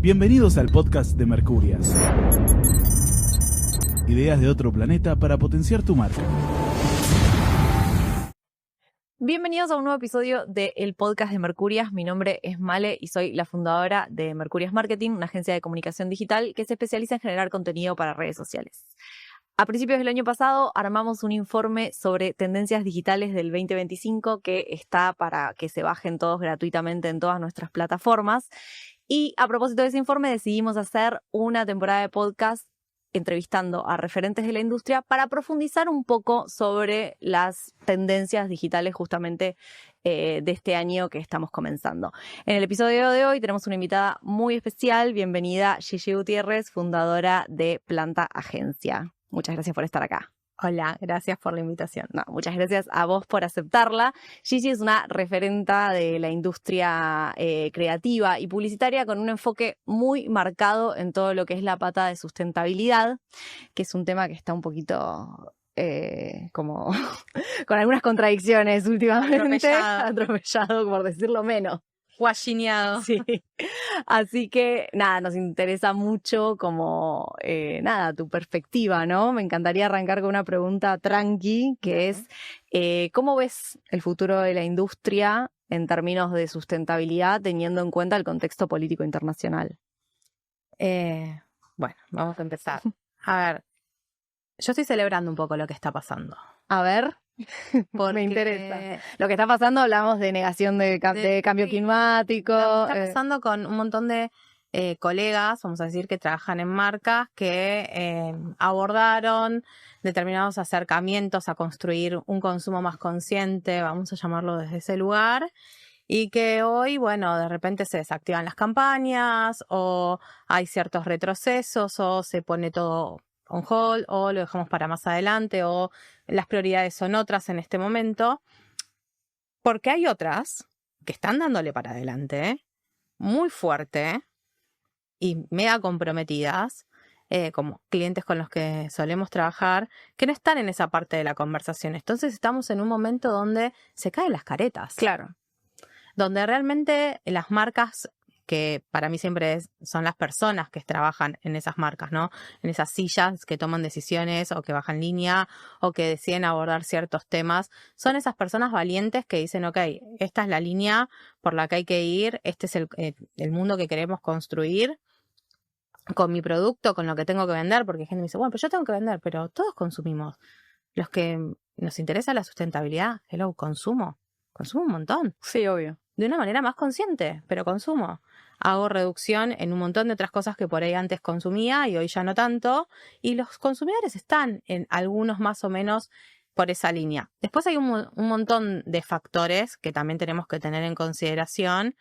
Bienvenidos al podcast de Mercurias. Ideas de otro planeta para potenciar tu marca. Bienvenidos a un nuevo episodio del podcast de Mercurias. Mi nombre es Male y soy la fundadora de Mercurias Marketing, una agencia de comunicación digital que se especializa en generar contenido para redes sociales. A principios del año pasado armamos un informe sobre tendencias digitales del 2025 que está para que se bajen todos gratuitamente en todas nuestras plataformas. Y a propósito de ese informe decidimos hacer una temporada de podcast entrevistando a referentes de la industria para profundizar un poco sobre las tendencias digitales justamente de este año que estamos comenzando. En el episodio de hoy tenemos una invitada muy especial. Bienvenida Gigi Gutiérrez, fundadora de Planta Agencia. Muchas gracias por estar acá. Hola, gracias por la invitación. No, muchas gracias a vos por aceptarla. Gigi es una referenta de la industria creativa y publicitaria con un enfoque muy marcado en todo lo que es la pata de sustentabilidad, que es un tema que está un poquito como con algunas contradicciones últimamente. Atropellado, por decirlo menos. Guachineado. Sí. Así que, nada, nos interesa mucho como, tu perspectiva, ¿no? Me encantaría arrancar con una pregunta tranqui, que es, ¿cómo ves el futuro de la industria en términos de sustentabilidad teniendo en cuenta el contexto político internacional? Bueno, vamos a empezar. A ver, yo estoy celebrando un poco lo que está pasando. A ver. Porque me interesa. Lo que está pasando, hablamos de negación de cambio climático. Lo que está pasando con un montón de colegas, vamos a decir, que trabajan en marcas que abordaron determinados acercamientos a construir un consumo más consciente, vamos a llamarlo desde ese lugar, y que hoy, bueno, de repente se desactivan las campañas o hay ciertos retrocesos o se pone todo on hold o lo dejamos para más adelante o las prioridades son otras en este momento, porque hay otras que están dándole para adelante muy fuerte y mega comprometidas, como clientes con los que solemos trabajar, que no están en esa parte de la conversación. Entonces estamos en un momento donde se caen las caretas. Claro. Donde realmente las marcas, que para mí siempre son las personas que trabajan en esas marcas, ¿no? En esas sillas que toman decisiones o que bajan línea o que deciden abordar ciertos temas. Son esas personas valientes que dicen, ok, esta es la línea por la que hay que ir, este es el mundo que queremos construir con mi producto, con lo que tengo que vender, porque hay gente que me dice, bueno, pero yo tengo que vender, pero todos consumimos. Los que nos interesa la sustentabilidad, consumo un montón. Sí, obvio. De una manera más consciente, pero consumo. Hago reducción en un montón de otras cosas que por ahí antes consumía y hoy ya no tanto. Y los consumidores están en algunos más o menos por esa línea. Después hay un montón de factores que también tenemos que tener en consideración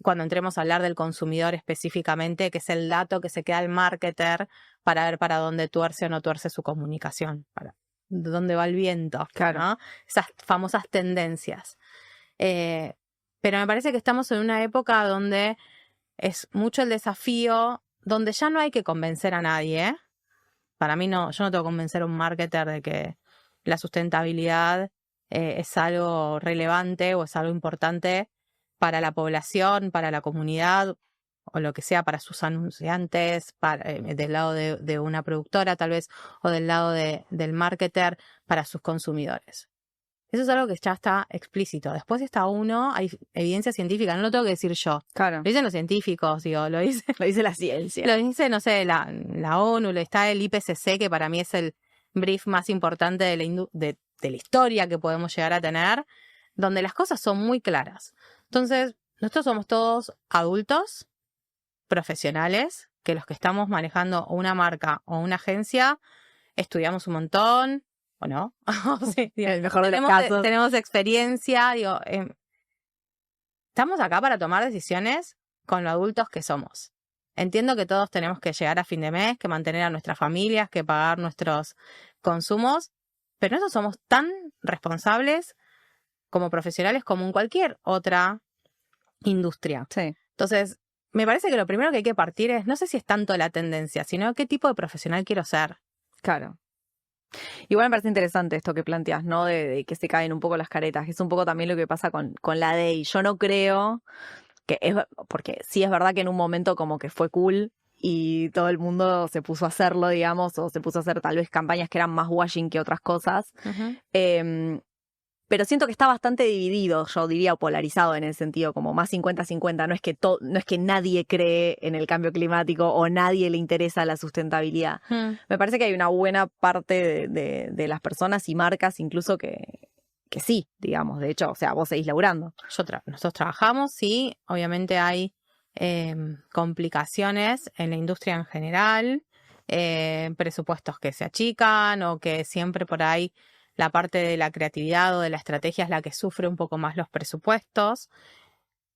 cuando entremos a hablar del consumidor específicamente, que es el dato que se queda al marketer para ver para dónde tuerce o no tuerce su comunicación, para dónde va el viento, claro, ¿no? Esas famosas tendencias. Pero me parece que estamos en una época donde es mucho el desafío, donde ya no hay que convencer a nadie. Para mí no, yo no tengo que convencer a un marketer de que la sustentabilidad es algo relevante o es algo importante para la población, para la comunidad o lo que sea, para sus anunciantes, del lado de una productora tal vez, o del lado del marketer, para sus consumidores. Eso es algo que ya está explícito. Después está hay evidencia científica, no lo tengo que decir yo. Claro. Lo dicen los científicos, lo dice la ciencia. Lo dice, no sé, la ONU, está el IPCC, que para mí es el brief más importante de la historia que podemos llegar a tener, donde las cosas son muy claras. Entonces, nosotros somos todos adultos, profesionales, que los que estamos manejando una marca o una agencia, estudiamos un montón, ¿o no? Sí, el mejor de los casos. Tenemos experiencia, estamos acá para tomar decisiones con lo adultos que somos. Entiendo que todos tenemos que llegar a fin de mes, que mantener a nuestras familias, que pagar nuestros consumos, pero nosotros somos tan responsables como profesionales como en cualquier otra industria. Sí. Entonces, me parece que lo primero que hay que partir es, no sé si es tanto la tendencia, sino qué tipo de profesional quiero ser. Claro. Igual me parece interesante esto que planteas, ¿no? De que se caen un poco las caretas, que es un poco también lo que pasa con la DEI. Yo no creo porque sí es verdad que en un momento como que fue cool y todo el mundo se puso a hacerlo, digamos, o se puso a hacer tal vez campañas que eran más washing que otras cosas. Pero siento que está bastante dividido, yo diría polarizado en el sentido como más 50-50. No es que no es que nadie cree en el cambio climático o nadie le interesa la sustentabilidad. Me parece que hay una buena parte de las personas y marcas incluso que sí, digamos. De hecho, o sea, vos seguís laburando. Nosotros trabajamos, sí, obviamente hay complicaciones en la industria en general, presupuestos que se achican o que siempre por ahí la parte de la creatividad o de la estrategia es la que sufre un poco más los presupuestos,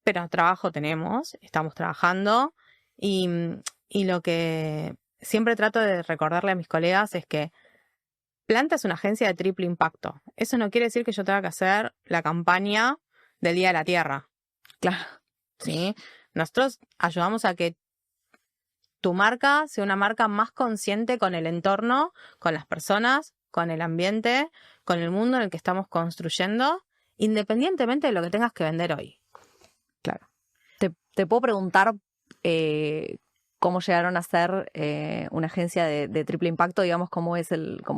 pero trabajo tenemos, estamos trabajando y lo que siempre trato de recordarle a mis colegas es que Planta es una agencia de triple impacto. Eso no quiere decir que yo tenga que hacer la campaña del Día de la Tierra. Claro. ¿Sí? Nosotros ayudamos a que tu marca sea una marca más consciente con el entorno, con las personas, con el ambiente, con el mundo en el que estamos construyendo, independientemente de lo que tengas que vender hoy. Claro. Te puedo preguntar cómo llegaron a ser una agencia de triple impacto, digamos, cómo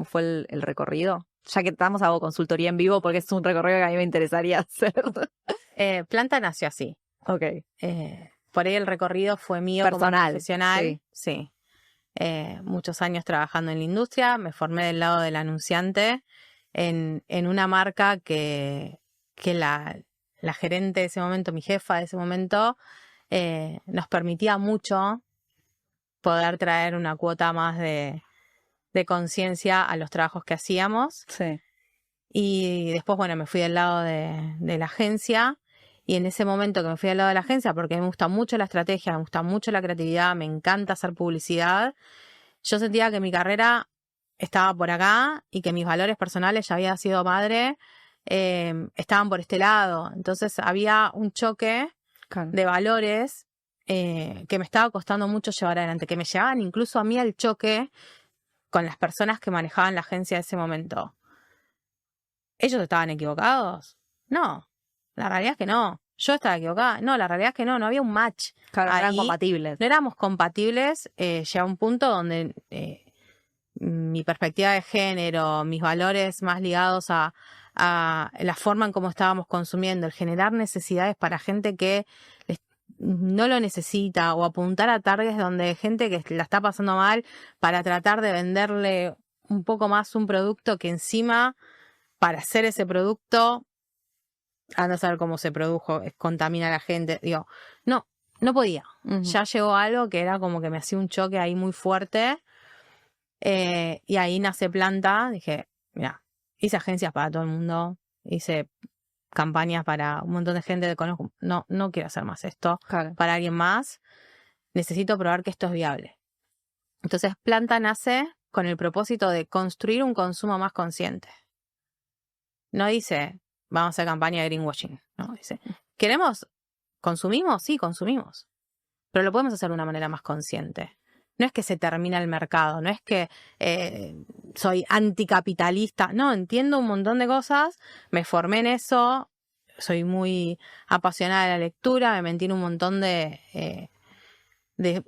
fue el recorrido. Ya que estamos hago consultoría en vivo porque es un recorrido que a mí me interesaría hacer. Planta nació así. Ok. Por ahí el recorrido fue mío Personal, como profesional. Sí. Muchos años trabajando en la industria. Me formé del lado del anunciante en una marca que la gerente de ese momento, mi jefa de ese momento, nos permitía mucho poder traer una cuota más de conciencia a los trabajos que hacíamos. Sí. Y después, bueno, me fui del lado de la agencia. Y en ese momento que me fui al lado de la agencia, porque me gusta mucho la estrategia, me gusta mucho la creatividad, me encanta hacer publicidad, yo sentía que mi carrera estaba por acá y que mis valores personales, ya había sido madre, estaban por este lado. Entonces había un choque de valores que me estaba costando mucho llevar adelante, que me llevaban incluso a mí al choque con las personas que manejaban la agencia de ese momento. ¿Ellos estaban equivocados? No. La realidad es que no. ¿Yo estaba equivocada? No, la realidad es que no había un match. Claro, ahí. eran compatibles. No éramos compatibles, llega un punto donde mi perspectiva de género, mis valores más ligados a la forma en cómo estábamos consumiendo, el generar necesidades para gente que no lo necesita o apuntar a targets donde hay gente que la está pasando mal para tratar de venderle un poco más un producto que encima para hacer ese producto anda a saber cómo se produjo, contamina a la gente. Digo, no podía. Uh-huh. Ya llegó algo que era como que me hacía un choque ahí muy fuerte. Y ahí nace Planta. Dije, mira, hice agencias para todo el mundo. Hice campañas para un montón de gente que conozco. No quiero hacer más esto. Claro. Para alguien más. Necesito probar que esto es viable. Entonces Planta nace con el propósito de construir un consumo más consciente. No dice, vamos a hacer campaña de greenwashing. No, dice, ¿consumimos? Sí, consumimos. Pero lo podemos hacer de una manera más consciente. No es que se termina el mercado, no es que soy anticapitalista. No, entiendo un montón de cosas, me formé en eso, soy muy apasionada de la lectura, me metí en un montón de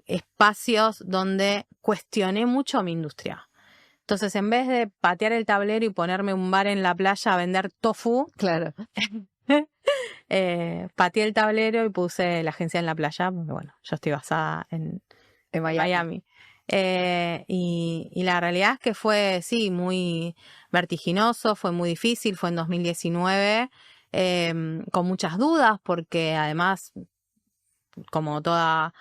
espacios donde cuestioné mucho mi industria. Entonces, en vez de patear el tablero y ponerme un bar en la playa a vender tofu, claro, pateé el tablero y puse la agencia en la playa, porque bueno, yo estoy basada en Miami. Y la realidad es que fue, sí, muy vertiginoso, fue muy difícil, fue en 2019, con muchas dudas, porque además, como toda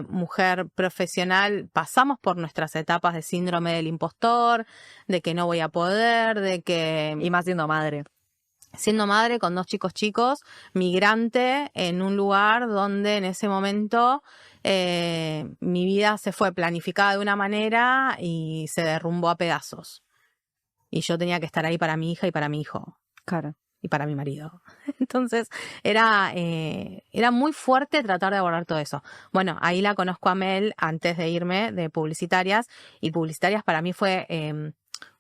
mujer profesional, pasamos por nuestras etapas de síndrome del impostor, de que no voy a poder, de que... Y más siendo madre. Siendo madre con 2 chicos, migrante en un lugar donde en ese momento mi vida se fue planificada de una manera y se derrumbó a pedazos. Y yo tenía que estar ahí para mi hija y para mi hijo. Claro. Y para mi marido. Entonces era muy fuerte tratar de abordar todo eso. Bueno, ahí la conozco a Mel antes de irme de Publicitarias, y Publicitarias para mí fue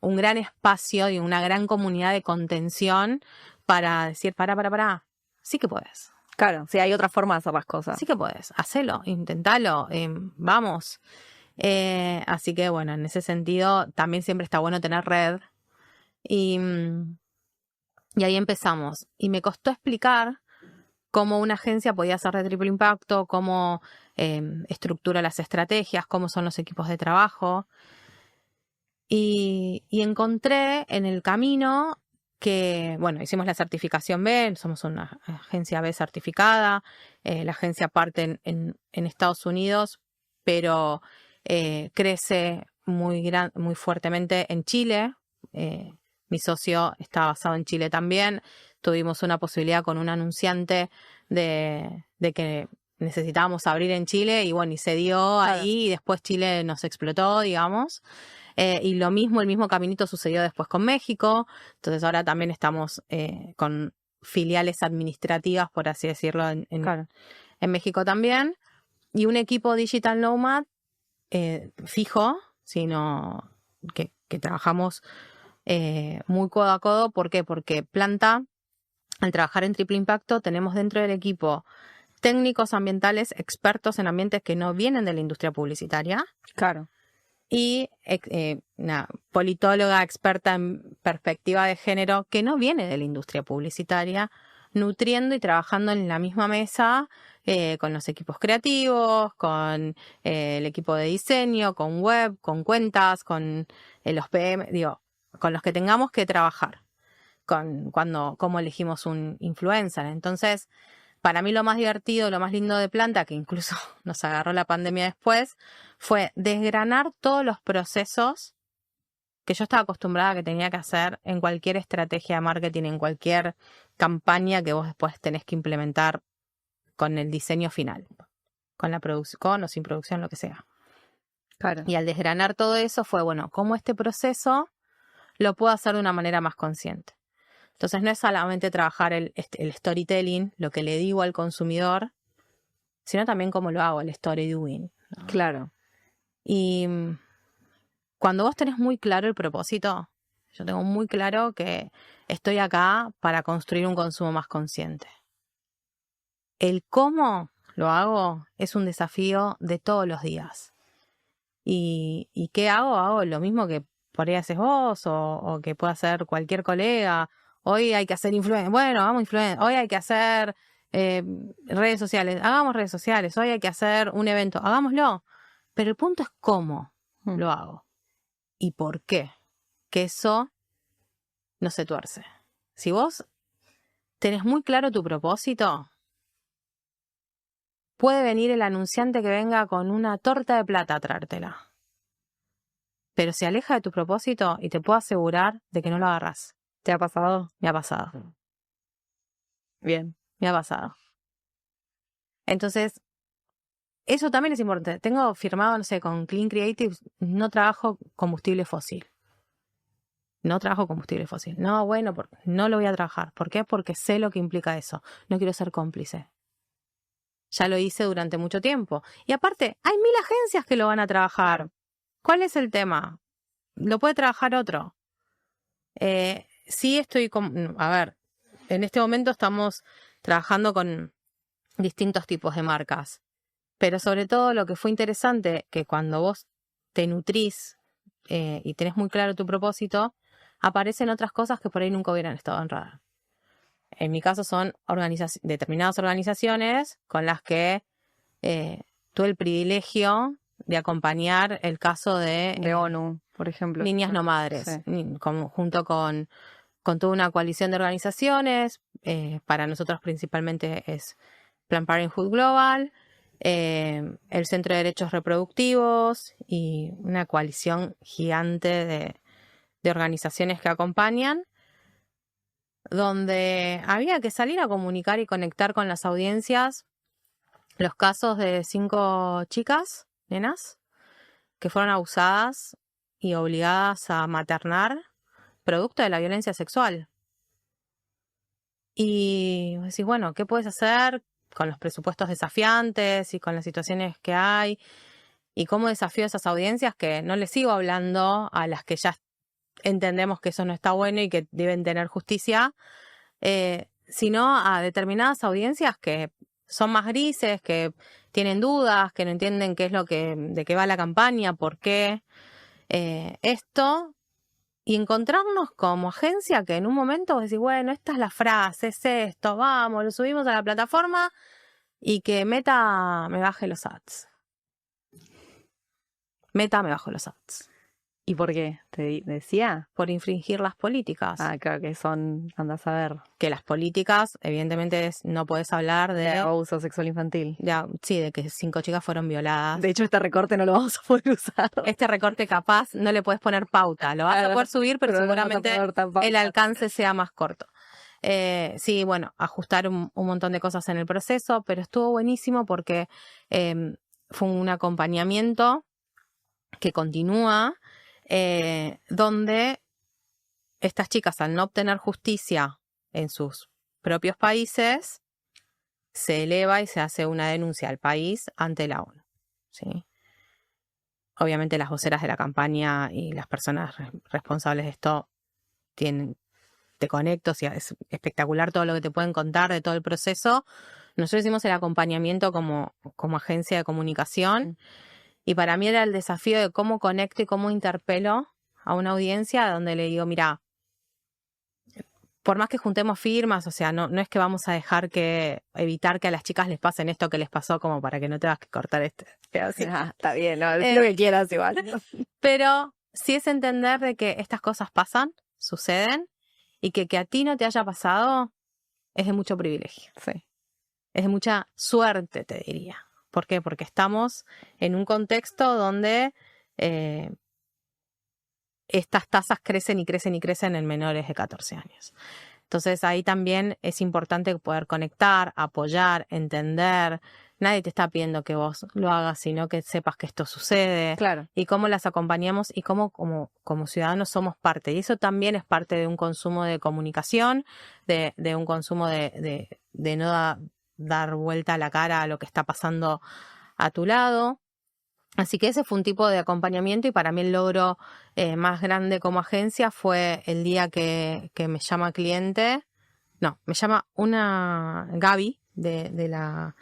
un gran espacio y una gran comunidad de contención para decir, para, sí que podés. Claro, sí, hay otra forma de hacer las cosas. Sí que podés, hacelo, intentalo, vamos. Así que bueno, en ese sentido también siempre está bueno tener red. Y ahí empezamos. Y me costó explicar cómo una agencia podía hacer de triple impacto, cómo estructura las estrategias, cómo son los equipos de trabajo. Y encontré en el camino que, bueno, hicimos la certificación B, somos una agencia B certificada, la agencia parte en Estados Unidos, pero crece muy fuertemente en Chile. Mi socio está basado en Chile también. Tuvimos una posibilidad con un anunciante de que necesitábamos abrir en Chile y bueno, y se dio ahí y después Chile nos explotó, digamos. Y lo mismo, el mismo caminito sucedió después con México. Entonces ahora también estamos con filiales administrativas, por así decirlo, en México también. Y un equipo Digital Nomad fijo, sino que trabajamos muy codo a codo. ¿Por qué? Porque Planta, al trabajar en triple impacto, tenemos dentro del equipo técnicos ambientales expertos en ambientes que no vienen de la industria publicitaria. Claro. Y una politóloga experta en perspectiva de género que no viene de la industria publicitaria, nutriendo y trabajando en la misma mesa con los equipos creativos, con el equipo de diseño, con web, con cuentas, con los PM, digo, con los que tengamos que trabajar, cómo elegimos un influencer. Entonces, para mí lo más divertido, lo más lindo de Planta, que incluso nos agarró la pandemia después, fue desgranar todos los procesos que yo estaba acostumbrada que tenía que hacer en cualquier estrategia de marketing, en cualquier campaña que vos después tenés que implementar con el diseño final, con la producción, con o sin producción, lo que sea. Claro. Y al desgranar todo eso fue, bueno, ¿cómo este proceso lo puedo hacer de una manera más consciente? Entonces no es solamente trabajar el storytelling, lo que le digo al consumidor, sino también cómo lo hago, el story doing, ¿no? Claro. Y cuando vos tenés muy claro el propósito, yo tengo muy claro que estoy acá para construir un consumo más consciente. El cómo lo hago es un desafío de todos los días. ¿Y qué hago? Hago lo mismo que por ahí haces vos o que pueda hacer cualquier colega. Hoy hay que hacer influencia. Bueno, hagamos influencia. Hoy hay que hacer redes sociales. Hagamos redes sociales. Hoy hay que hacer un evento. Hagámoslo. Pero el punto es cómo lo hago. ¿Y por qué? Que eso no se tuerce. Si vos tenés muy claro tu propósito, puede venir el anunciante que venga con una torta de plata a traértela. Pero se aleja de tu propósito y te puedo asegurar de que no lo agarrás. ¿Te ha pasado? Me ha pasado. Bien. Me ha pasado. Entonces, eso también es importante. Tengo firmado, no sé, con Clean Creatives, no trabajo combustible fósil. No trabajo combustible fósil. No, bueno, no lo voy a trabajar. ¿Por qué? Porque sé lo que implica eso. No quiero ser cómplice. Ya lo hice durante mucho tiempo. Y aparte, hay 1000 agencias que lo van a trabajar. ¿Cuál es el tema? Lo puede trabajar otro. Sí estoy a ver, en este momento estamos trabajando con distintos tipos de marcas. Pero sobre todo lo que fue interesante, que cuando vos te nutrís y tenés muy claro tu propósito, aparecen otras cosas que por ahí nunca hubieran estado en radar. En mi caso son determinadas organizaciones con las que tuve el privilegio de acompañar el caso de ONU, por ejemplo. Niñas No Madres, sí. Junto con toda una coalición de organizaciones. Para nosotros principalmente es Planned Parenthood Global, el Centro de Derechos Reproductivos y una coalición gigante de organizaciones que acompañan, donde había que salir a comunicar y conectar con las audiencias los casos de 5 chicas, nenas, que fueron abusadas y obligadas a maternar producto de la violencia sexual. Y decís, bueno, ¿qué puedes hacer con los presupuestos desafiantes y con las situaciones que hay? ¿Y cómo desafío a esas audiencias que no les sigo hablando a las que ya entendemos que eso no está bueno y que deben tener justicia? sino a determinadas audiencias que son más grises, que tienen dudas, que no entienden qué es de qué va la campaña, por qué esto, y encontrarnos como agencia que en un momento vos decís, bueno, esta es la frase, es esto, vamos, lo subimos a la plataforma y que Meta me baje los ads. Meta me bajó los ads. ¿Y por qué? ¿Te decía? Por infringir las políticas. Ah, claro que son, andás a ver, Que las políticas, evidentemente, no podés hablar de de abuso sexual infantil. sí, de que 5 chicas fueron violadas. De hecho, este recorte no lo vamos a poder usar. Este recorte capaz no le puedes poner pauta. Lo vas a poder subir, pero no seguramente vas a poder tapar. el alcance sea más corto. Sí, bueno, ajustar un montón de cosas en el proceso, pero estuvo buenísimo porque fue un acompañamiento que continúa, donde estas chicas, al no obtener justicia en sus propios países, se eleva y se hace una denuncia al país ante la ONU, ¿sí? Obviamente las voceras de la campaña y las personas responsables de esto te conecto, o sea, es espectacular todo lo que te pueden contar de todo el proceso. Nosotros hicimos el acompañamiento como agencia de comunicación y para mí era el desafío de cómo conecto y cómo interpelo a una audiencia donde le digo, mira, por más que juntemos firmas, o sea, no es que vamos a evitar que a las chicas les pasen esto que les pasó como para que no tengas que cortar este pedacito. Está bien, no, lo que quieras igual. Pero sí es entender de que estas cosas pasan, suceden, y que a ti no te haya pasado es de mucho privilegio. Sí. Es de mucha suerte, te diría. ¿Por qué? Porque estamos en un contexto donde estas tasas crecen y crecen y crecen en menores de 14 años. Entonces ahí también es importante poder conectar, apoyar, entender. Nadie te está pidiendo que vos lo hagas, sino que sepas que esto sucede. Claro. Y cómo las acompañamos y cómo como ciudadanos somos parte. Y eso también es parte de un consumo de comunicación, de un consumo de no dar vuelta a la cara a lo que está pasando a tu lado. Así que ese fue un tipo de acompañamiento y para mí el logro más grande como agencia fue el día que me llama me llama una Gaby de la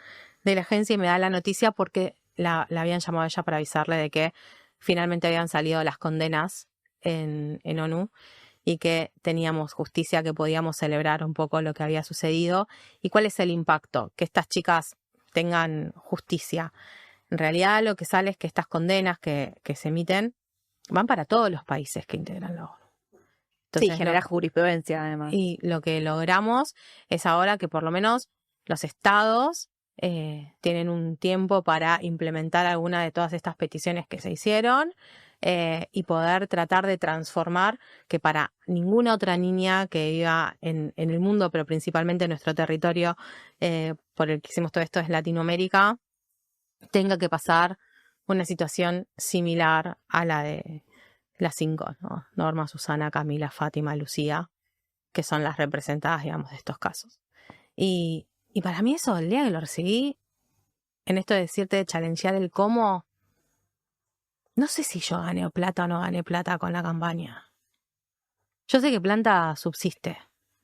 agencia y me da la noticia porque la habían llamado a ella para avisarle de que finalmente habían salido las condenas en ONU y que teníamos justicia, que podíamos celebrar un poco lo que había sucedido y cuál es el impacto, que estas chicas tengan justicia. En realidad lo que sale es que estas condenas que se emiten van para todos los países que integran la ONU. Entonces, sí, genera jurisprudencia además. Y lo que logramos es ahora que por lo menos los estados tienen un tiempo para implementar alguna de todas estas peticiones que se hicieron y poder tratar de transformar que para ninguna otra niña que viva en el mundo, pero principalmente en nuestro territorio por el que hicimos todo esto es Latinoamérica, tenga que pasar una situación similar a la de las 5, ¿no? Norma, Susana, Camila, Fátima, Lucía, que son las representadas, digamos, de estos casos. Y para mí eso, el día que lo recibí, en esto de decirte, de challengear el cómo, no sé si yo gané plata o no gané plata con la campaña. Yo sé que Planta subsiste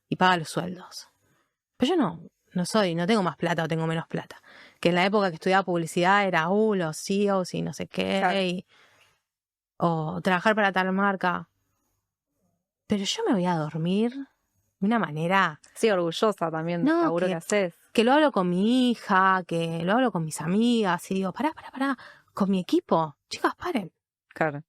y paga los sueldos, pero yo no tengo más plata o tengo menos plata. Que en la época que estudiaba publicidad era, los CEOs y no sé qué, claro. O trabajar para tal marca. Pero yo me voy a dormir de una manera... Sí, orgullosa también del laburo que haces. Que lo hablo con mi hija, que lo hablo con mis amigas y digo, pará, con mi equipo. Chicas, paren. Claro.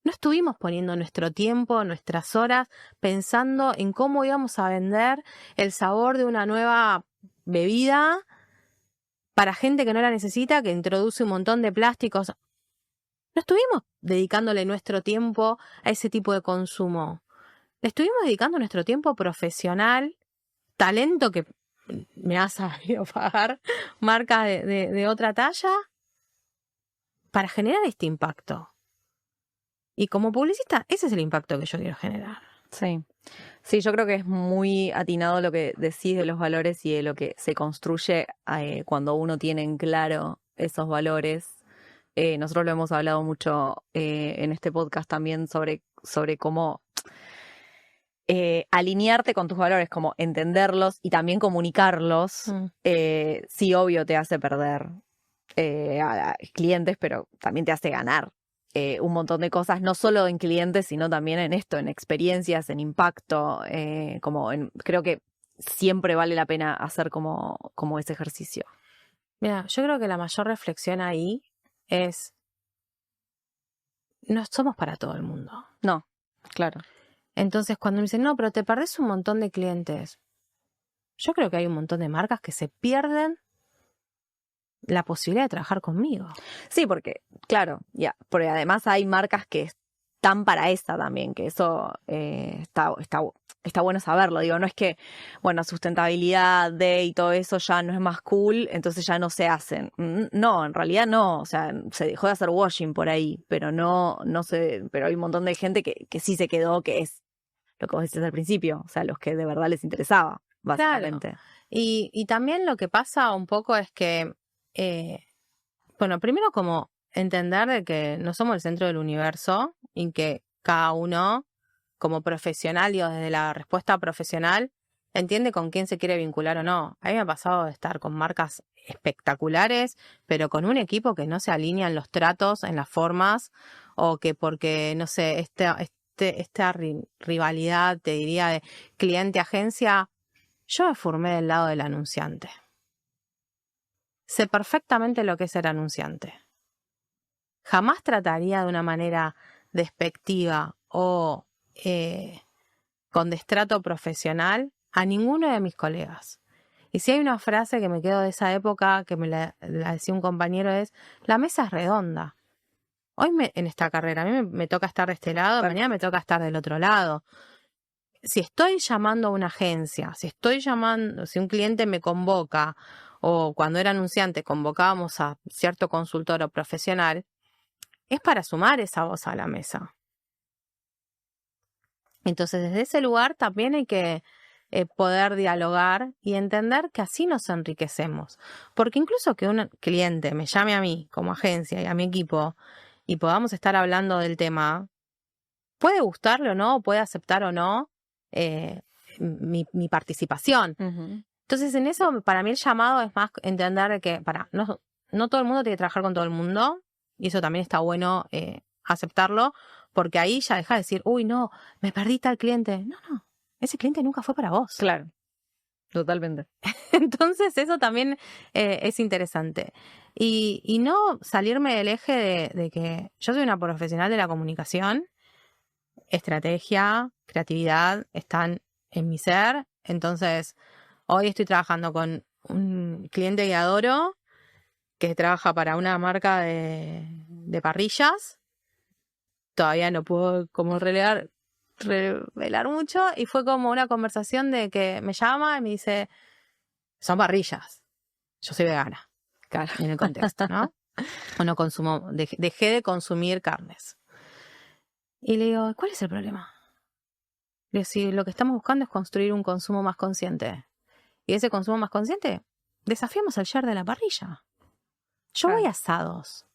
No estuvimos poniendo nuestro tiempo, nuestras horas, pensando en cómo íbamos a vender el sabor de una nueva bebida para gente que no la necesita, que introduce un montón de plásticos. No estuvimos dedicándole nuestro tiempo a ese tipo de consumo. Le estuvimos dedicando nuestro tiempo profesional, talento que me ha sabido pagar marcas de otra talla, para generar este impacto. Y como publicista, ese es el impacto que yo quiero generar. Sí. Sí, yo creo que es muy atinado lo que decís de los valores y de lo que se construye cuando uno tiene en claro esos valores. Nosotros lo hemos hablado mucho en este podcast también sobre cómo alinearte con tus valores, como entenderlos y también comunicarlos, sí, obvio, te hace perder a clientes, pero también te hace ganar un montón de cosas, no solo en clientes, sino también en esto, en experiencias, en impacto, creo que siempre vale la pena hacer como ese ejercicio. Mira, yo creo que la mayor reflexión ahí es, no somos para todo el mundo. No, claro. Entonces, cuando me dicen, no, pero te perdés un montón de clientes, yo creo que hay un montón de marcas que se pierden la posibilidad de trabajar conmigo. Sí, porque, claro, porque además hay marcas que están para esa también, que eso está bueno saberlo. Digo, no es que, bueno, sustentabilidad y todo eso ya no es más cool, entonces ya no se hacen. No, en realidad no. O sea, se dejó de hacer washing por ahí, pero pero hay un montón de gente que sí se quedó, que es lo que vos decías al principio, o sea, los que de verdad les interesaba, básicamente. Claro. Y también lo que pasa un poco es que, bueno, primero como entender de que no somos el centro del universo y que cada uno, como profesional, digo, desde la respuesta profesional, entiende con quién se quiere vincular o no. A mí me ha pasado de estar con marcas espectaculares, pero con un equipo que no se alinea en los tratos, en las formas, o que porque, no sé, esta rivalidad, te diría, de cliente-agencia, yo me formé del lado del anunciante. Sé perfectamente lo que es ser anunciante. Jamás trataría de una manera despectiva o con destrato profesional a ninguno de mis colegas. Y si hay una frase que me quedo de esa época, que me la decía un compañero, es: la mesa es redonda. Hoy en esta carrera, a mí me toca estar de este lado, mañana me toca estar del otro lado. Si estoy llamando a una agencia, si un cliente me convoca, o cuando era anunciante convocábamos a cierto consultor o profesional, es para sumar esa voz a la mesa. Entonces, desde ese lugar también hay que poder dialogar y entender que así nos enriquecemos. Porque incluso que un cliente me llame a mí como agencia y a mi equipo y podamos estar hablando del tema, puede gustarle o no, puede aceptar o no mi participación. Uh-huh. Entonces, en eso, para mí el llamado es más entender que no todo el mundo tiene que trabajar con todo el mundo, y eso también está bueno aceptarlo, porque ahí ya deja de decir, uy, no, me perdí tal cliente. No, ese cliente nunca fue para vos. Claro, totalmente. Entonces, eso también es interesante. Y no salirme del eje de que yo soy una profesional de la comunicación, estrategia, creatividad, están en mi ser. Entonces, hoy estoy trabajando con un cliente que adoro, que trabaja para una marca de parrillas. Todavía no puedo como revelar mucho, y fue como una conversación de que me llama y me dice, son parrillas, yo soy vegana, Claro. en el contexto, ¿no? O no consumo, dejé de consumir carnes. Y le digo, ¿cuál es el problema? Le digo, si lo que estamos buscando es construir un consumo más consciente, y ese consumo más consciente, desafiamos al share de la parrilla. Yo voy a asados.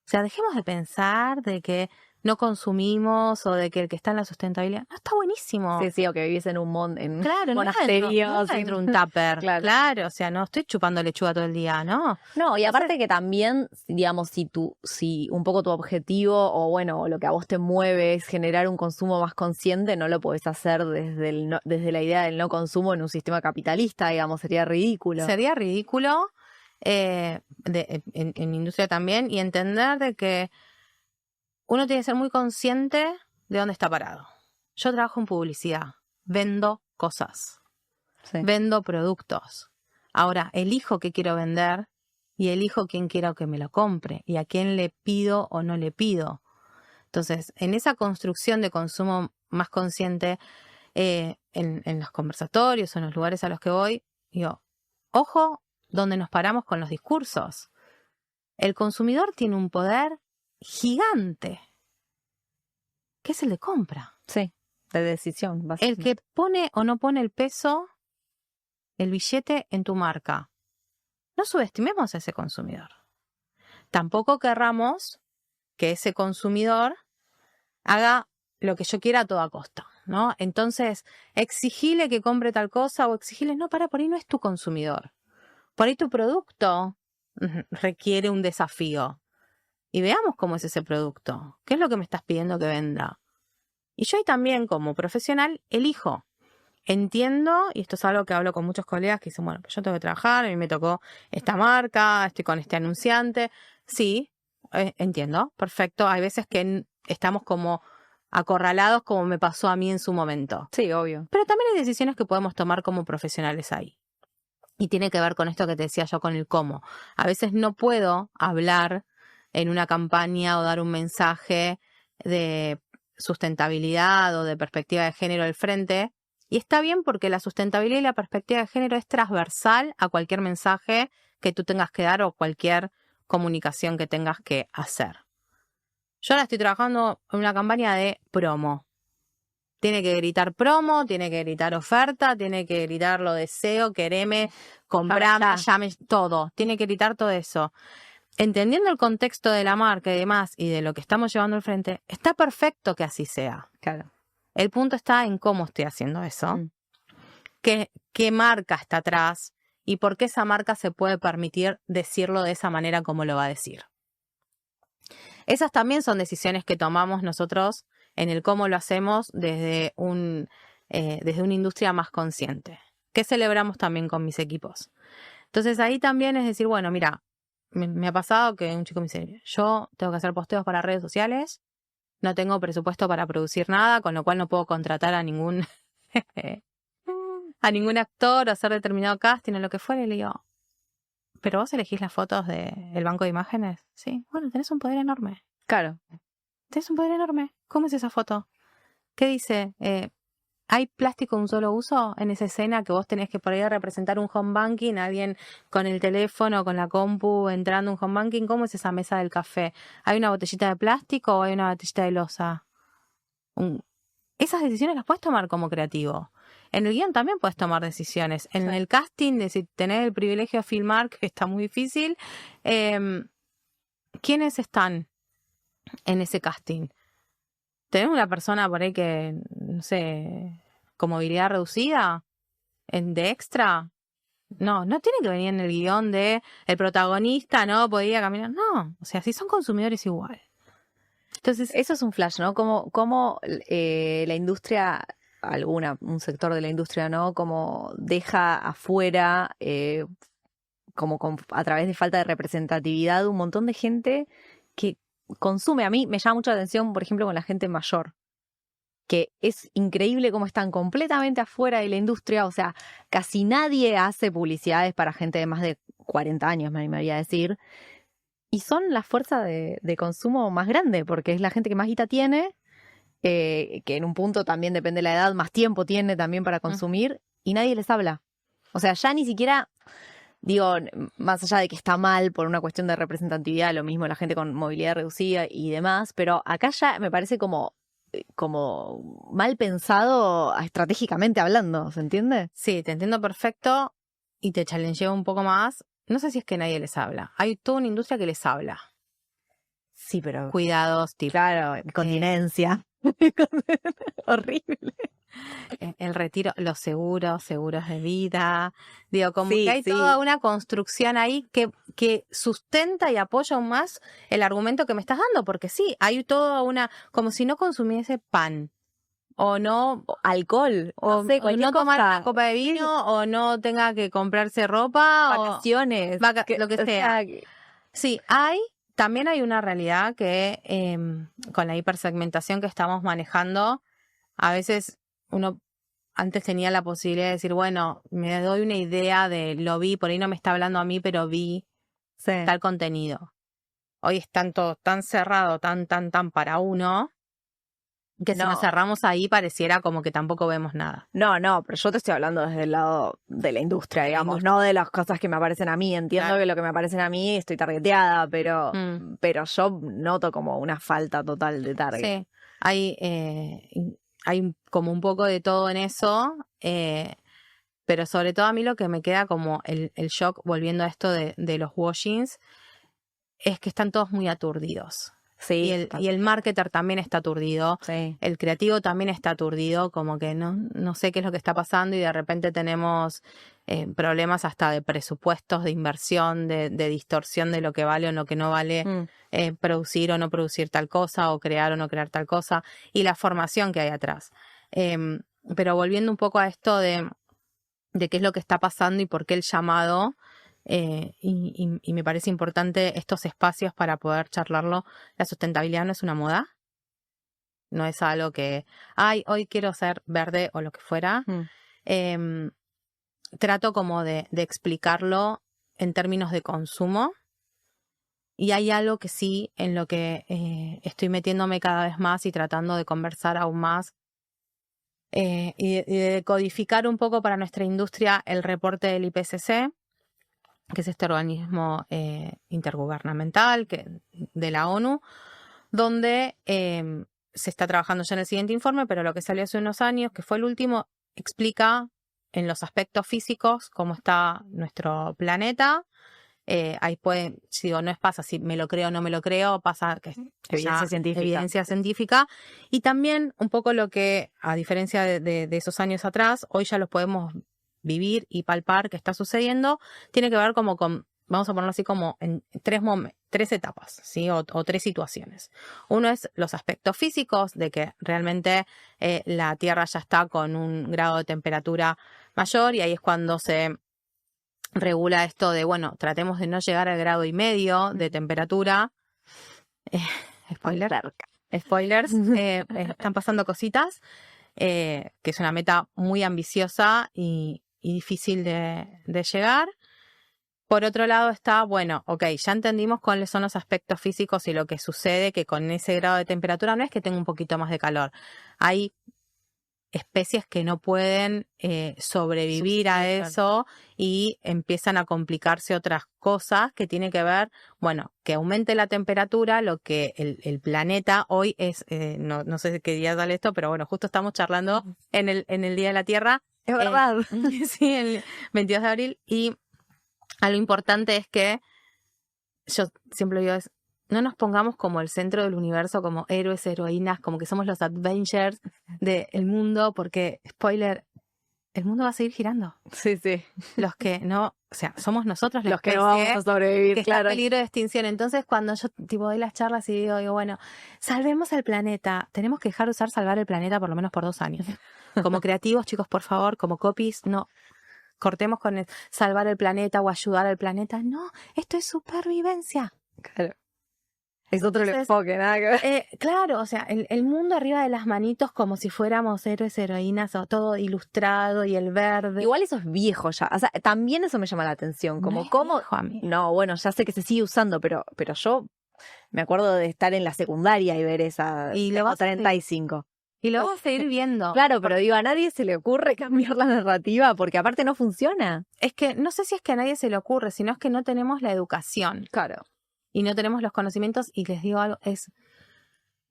O sea, dejemos de pensar de que no consumimos o de que el que está en la sustentabilidad. No, está buenísimo. Sí, o que vivís en un claro, monasterio. No dentro de un tupper. Claro, o sea, no estoy chupando lechuga todo el día, ¿no? No, y aparte que también, digamos, si un poco tu objetivo o bueno, lo que a vos te mueve es generar un consumo más consciente, no lo podés hacer desde la idea del no consumo en un sistema capitalista, digamos, sería ridículo. Sería ridículo en industria también, y entender de que uno tiene que ser muy consciente de dónde está parado. Yo trabajo en publicidad, vendo cosas, vendo productos. Ahora, elijo qué quiero vender y elijo quién quiero que me lo compre y a quién le pido o no le pido. Entonces, en esa construcción de consumo más consciente, en los conversatorios o en los lugares a los que voy, digo, ojo donde nos paramos con los discursos. El consumidor tiene un poder gigante, que es el de compra. Sí, de decisión. El que pone o no pone el peso, el billete en tu marca. No subestimemos a ese consumidor. Tampoco querramos que ese consumidor haga lo que yo quiera a toda costa, ¿no? Entonces, exigile que compre tal cosa o exigile, no, por ahí no es tu consumidor. Por ahí tu producto requiere un desafío. Y veamos cómo es ese producto. ¿Qué es lo que me estás pidiendo que venda? Y yo ahí también, como profesional, elijo. Entiendo, y esto es algo que hablo con muchos colegas que dicen, bueno, pues yo tengo que trabajar, a mí me tocó esta marca, estoy con este anunciante. Sí, entiendo, perfecto. Hay veces que estamos como acorralados, como me pasó a mí en su momento. Sí, obvio. Pero también hay decisiones que podemos tomar como profesionales ahí. Y tiene que ver con esto que te decía yo con el cómo. A veces no puedo hablar en una campaña o dar un mensaje de sustentabilidad o de perspectiva de género al frente. Y está bien porque la sustentabilidad y la perspectiva de género es transversal a cualquier mensaje que tú tengas que dar o cualquier comunicación que tengas que hacer. Yo ahora estoy trabajando en una campaña de promo. Tiene que gritar promo, tiene que gritar oferta, tiene que gritar lo deseo, quereme, comprame, llame, todo. Tiene que gritar todo eso. Entendiendo el contexto de la marca y demás y de lo que estamos llevando al frente, está perfecto que así sea. Claro. El punto está en cómo estoy haciendo eso, qué marca está atrás y por qué esa marca se puede permitir decirlo de esa manera como lo va a decir. Esas también son decisiones que tomamos nosotros en el cómo lo hacemos desde una industria más consciente, que celebramos también con mis equipos. Entonces ahí también es decir, bueno, mira, me ha pasado que un chico me dice, yo tengo que hacer posteos para redes sociales, no tengo presupuesto para producir nada, con lo cual no puedo contratar a ningún actor o hacer determinado casting o lo que fuera. Y le digo, ¿pero vos elegís las fotos del banco de imágenes? Sí, bueno, tenés un poder enorme. Claro. Tenés un poder enorme. ¿Cómo es esa foto? ¿Qué dice? ¿Hay plástico de un solo uso en esa escena que vos tenés que por ahí representar un home banking, alguien con el teléfono, con la compu, entrando a un home banking? ¿Cómo es esa mesa del café? ¿Hay una botellita de plástico o hay una botellita de loza? Esas decisiones las puedes tomar como creativo. En el guión también puedes tomar decisiones. En el casting, de si tenés el privilegio de filmar, que está muy difícil, ¿quiénes están en ese casting? ¿Tenemos una persona por ahí que, no sé, con movilidad reducida? ¿De extra? No tiene que venir en el guión de el protagonista, no podía caminar. No, o sea, si son consumidores igual. Entonces, eso es un flash, ¿no? Como la industria, un sector de la industria, ¿no? Como deja afuera, a través de falta de representatividad, un montón de gente que consume. A mí me llama mucho la atención, por ejemplo, con la gente mayor, que es increíble cómo están completamente afuera de la industria. O sea, casi nadie hace publicidades para gente de más de 40 años, me animaría a decir. Y son la fuerza de consumo más grande, porque es la gente que más guita tiene, que en un punto también depende de la edad, más tiempo tiene también para consumir, y nadie les habla. O sea, ya ni siquiera, digo, más allá de que está mal por una cuestión de representatividad, lo mismo la gente con movilidad reducida y demás, pero acá ya me parece como mal pensado estratégicamente hablando, ¿se entiende? Sí, te entiendo perfecto y te challengeo un poco más. No sé si es que nadie les habla. Hay toda una industria que les habla. Sí, pero Cuidados, tipo. claro, continencia. Horrible. El retiro, los seguros de vida. Digo, como Sí, que hay sí. toda una construcción ahí que sustenta y apoya aún más el argumento que me estás dando. Porque sí, hay toda una, como si no consumiese pan. O no, Alcohol, o no sé, o no tomar una copa de vino, o no tenga que comprarse ropa, vacaciones, lo que o sea. Sí, también hay una realidad que con la hipersegmentación que estamos manejando, a veces uno antes tenía la posibilidad de decir, bueno, me doy una idea de lo vi, por ahí no me está hablando a mí, pero vi tal contenido. Hoy están todos tan cerrado, tan para uno, que si nos cerramos ahí pareciera como que tampoco vemos nada. No, pero yo te estoy hablando desde el lado de la industria, digamos, no de las cosas que me aparecen a mí. Entiendo que lo que me aparecen a mí estoy targeteada, pero yo noto como una falta total de target. Sí, hay como un poco de todo en eso, pero sobre todo a mí lo que me queda como el shock, volviendo a esto de los washings, es que están todos muy aturdidos. Sí, y el marketer también está aturdido. sí. El creativo también está aturdido, como que no sé qué es lo que está pasando y de repente tenemos problemas hasta de presupuestos, de inversión, de distorsión de lo que vale o lo que no vale producir o no producir tal cosa o crear o no crear tal cosa y la formación que hay atrás. Pero volviendo un poco a esto de qué es lo que está pasando y por qué el llamado, y me parece importante estos espacios para poder charlarlo. La sustentabilidad no es una moda. No es algo que, hoy quiero ser verde o lo que fuera. Trato como de explicarlo en términos de consumo. Y hay algo que sí, en lo que estoy metiéndome cada vez más y tratando de conversar aún más y de codificar un poco para nuestra industria el reporte del IPCC, que es este organismo intergubernamental de la ONU, donde se está trabajando ya en el siguiente informe, pero lo que salió hace unos años, que fue el último, explica en los aspectos físicos cómo está nuestro planeta. Ahí puede, si digo, pasa si me lo creo o no me lo creo, pasa que evidencia científica. Y también un poco lo que, a diferencia de esos años atrás, hoy ya los podemos vivir y palpar que está sucediendo, tiene que ver como con, vamos a ponerlo así como en tres etapas, ¿sí? O tres situaciones. Uno es los aspectos físicos, de que realmente la Tierra ya está con un grado de temperatura mayor y ahí es cuando se regula esto de, bueno, tratemos de no llegar al 1,5 grados de temperatura. Spoilers, están pasando cositas, que es una meta muy ambiciosa y difícil de llegar. Por otro lado está, bueno, ya entendimos cuáles son los aspectos físicos y lo que sucede, que con ese grado de temperatura no es que tenga un poquito más de calor. Hay especies que no pueden sobrevivir a eso y empiezan a complicarse otras cosas que tienen que ver, bueno, que aumente la temperatura, lo que el planeta hoy es, no sé qué día sale esto, pero bueno, justo estamos charlando en el Día de la Tierra. Es verdad. Sí, el 22 de abril. Y algo importante es que, yo siempre digo, no nos pongamos como el centro del universo, como héroes, heroínas, como que somos los Avengers del mundo, porque, spoiler, el mundo va a seguir girando. Sí, sí. Los que no, o sea, somos nosotros los que no vamos a sobrevivir, que claro. está en peligro de extinción. Entonces, cuando yo doy las charlas y digo, bueno, salvemos el planeta, tenemos que dejar de usar salvar el planeta por lo menos por 2 años. Como creativos, chicos, por favor, como copies, no cortemos con salvar el planeta o ayudar al planeta. No, esto es supervivencia. Claro. Es otro enfoque, nada que ver. Claro, o sea, el mundo arriba de las manitos como si fuéramos héroes, heroínas, o todo ilustrado y el verde. Igual eso es viejo ya. O sea, también eso me llama la atención. Como, no ¿cómo? Viejo, amiga. No, bueno, ya sé que se sigue usando, pero yo me acuerdo de estar en la secundaria y ver esa. Y lo vas 35. Y lo vamos a seguir viendo. Claro, pero digo, a nadie se le ocurre cambiar la narrativa porque aparte no funciona. Es que no sé si es que a nadie se le ocurre, sino es que no tenemos la educación. Claro. Y no tenemos los conocimientos, y les digo algo, es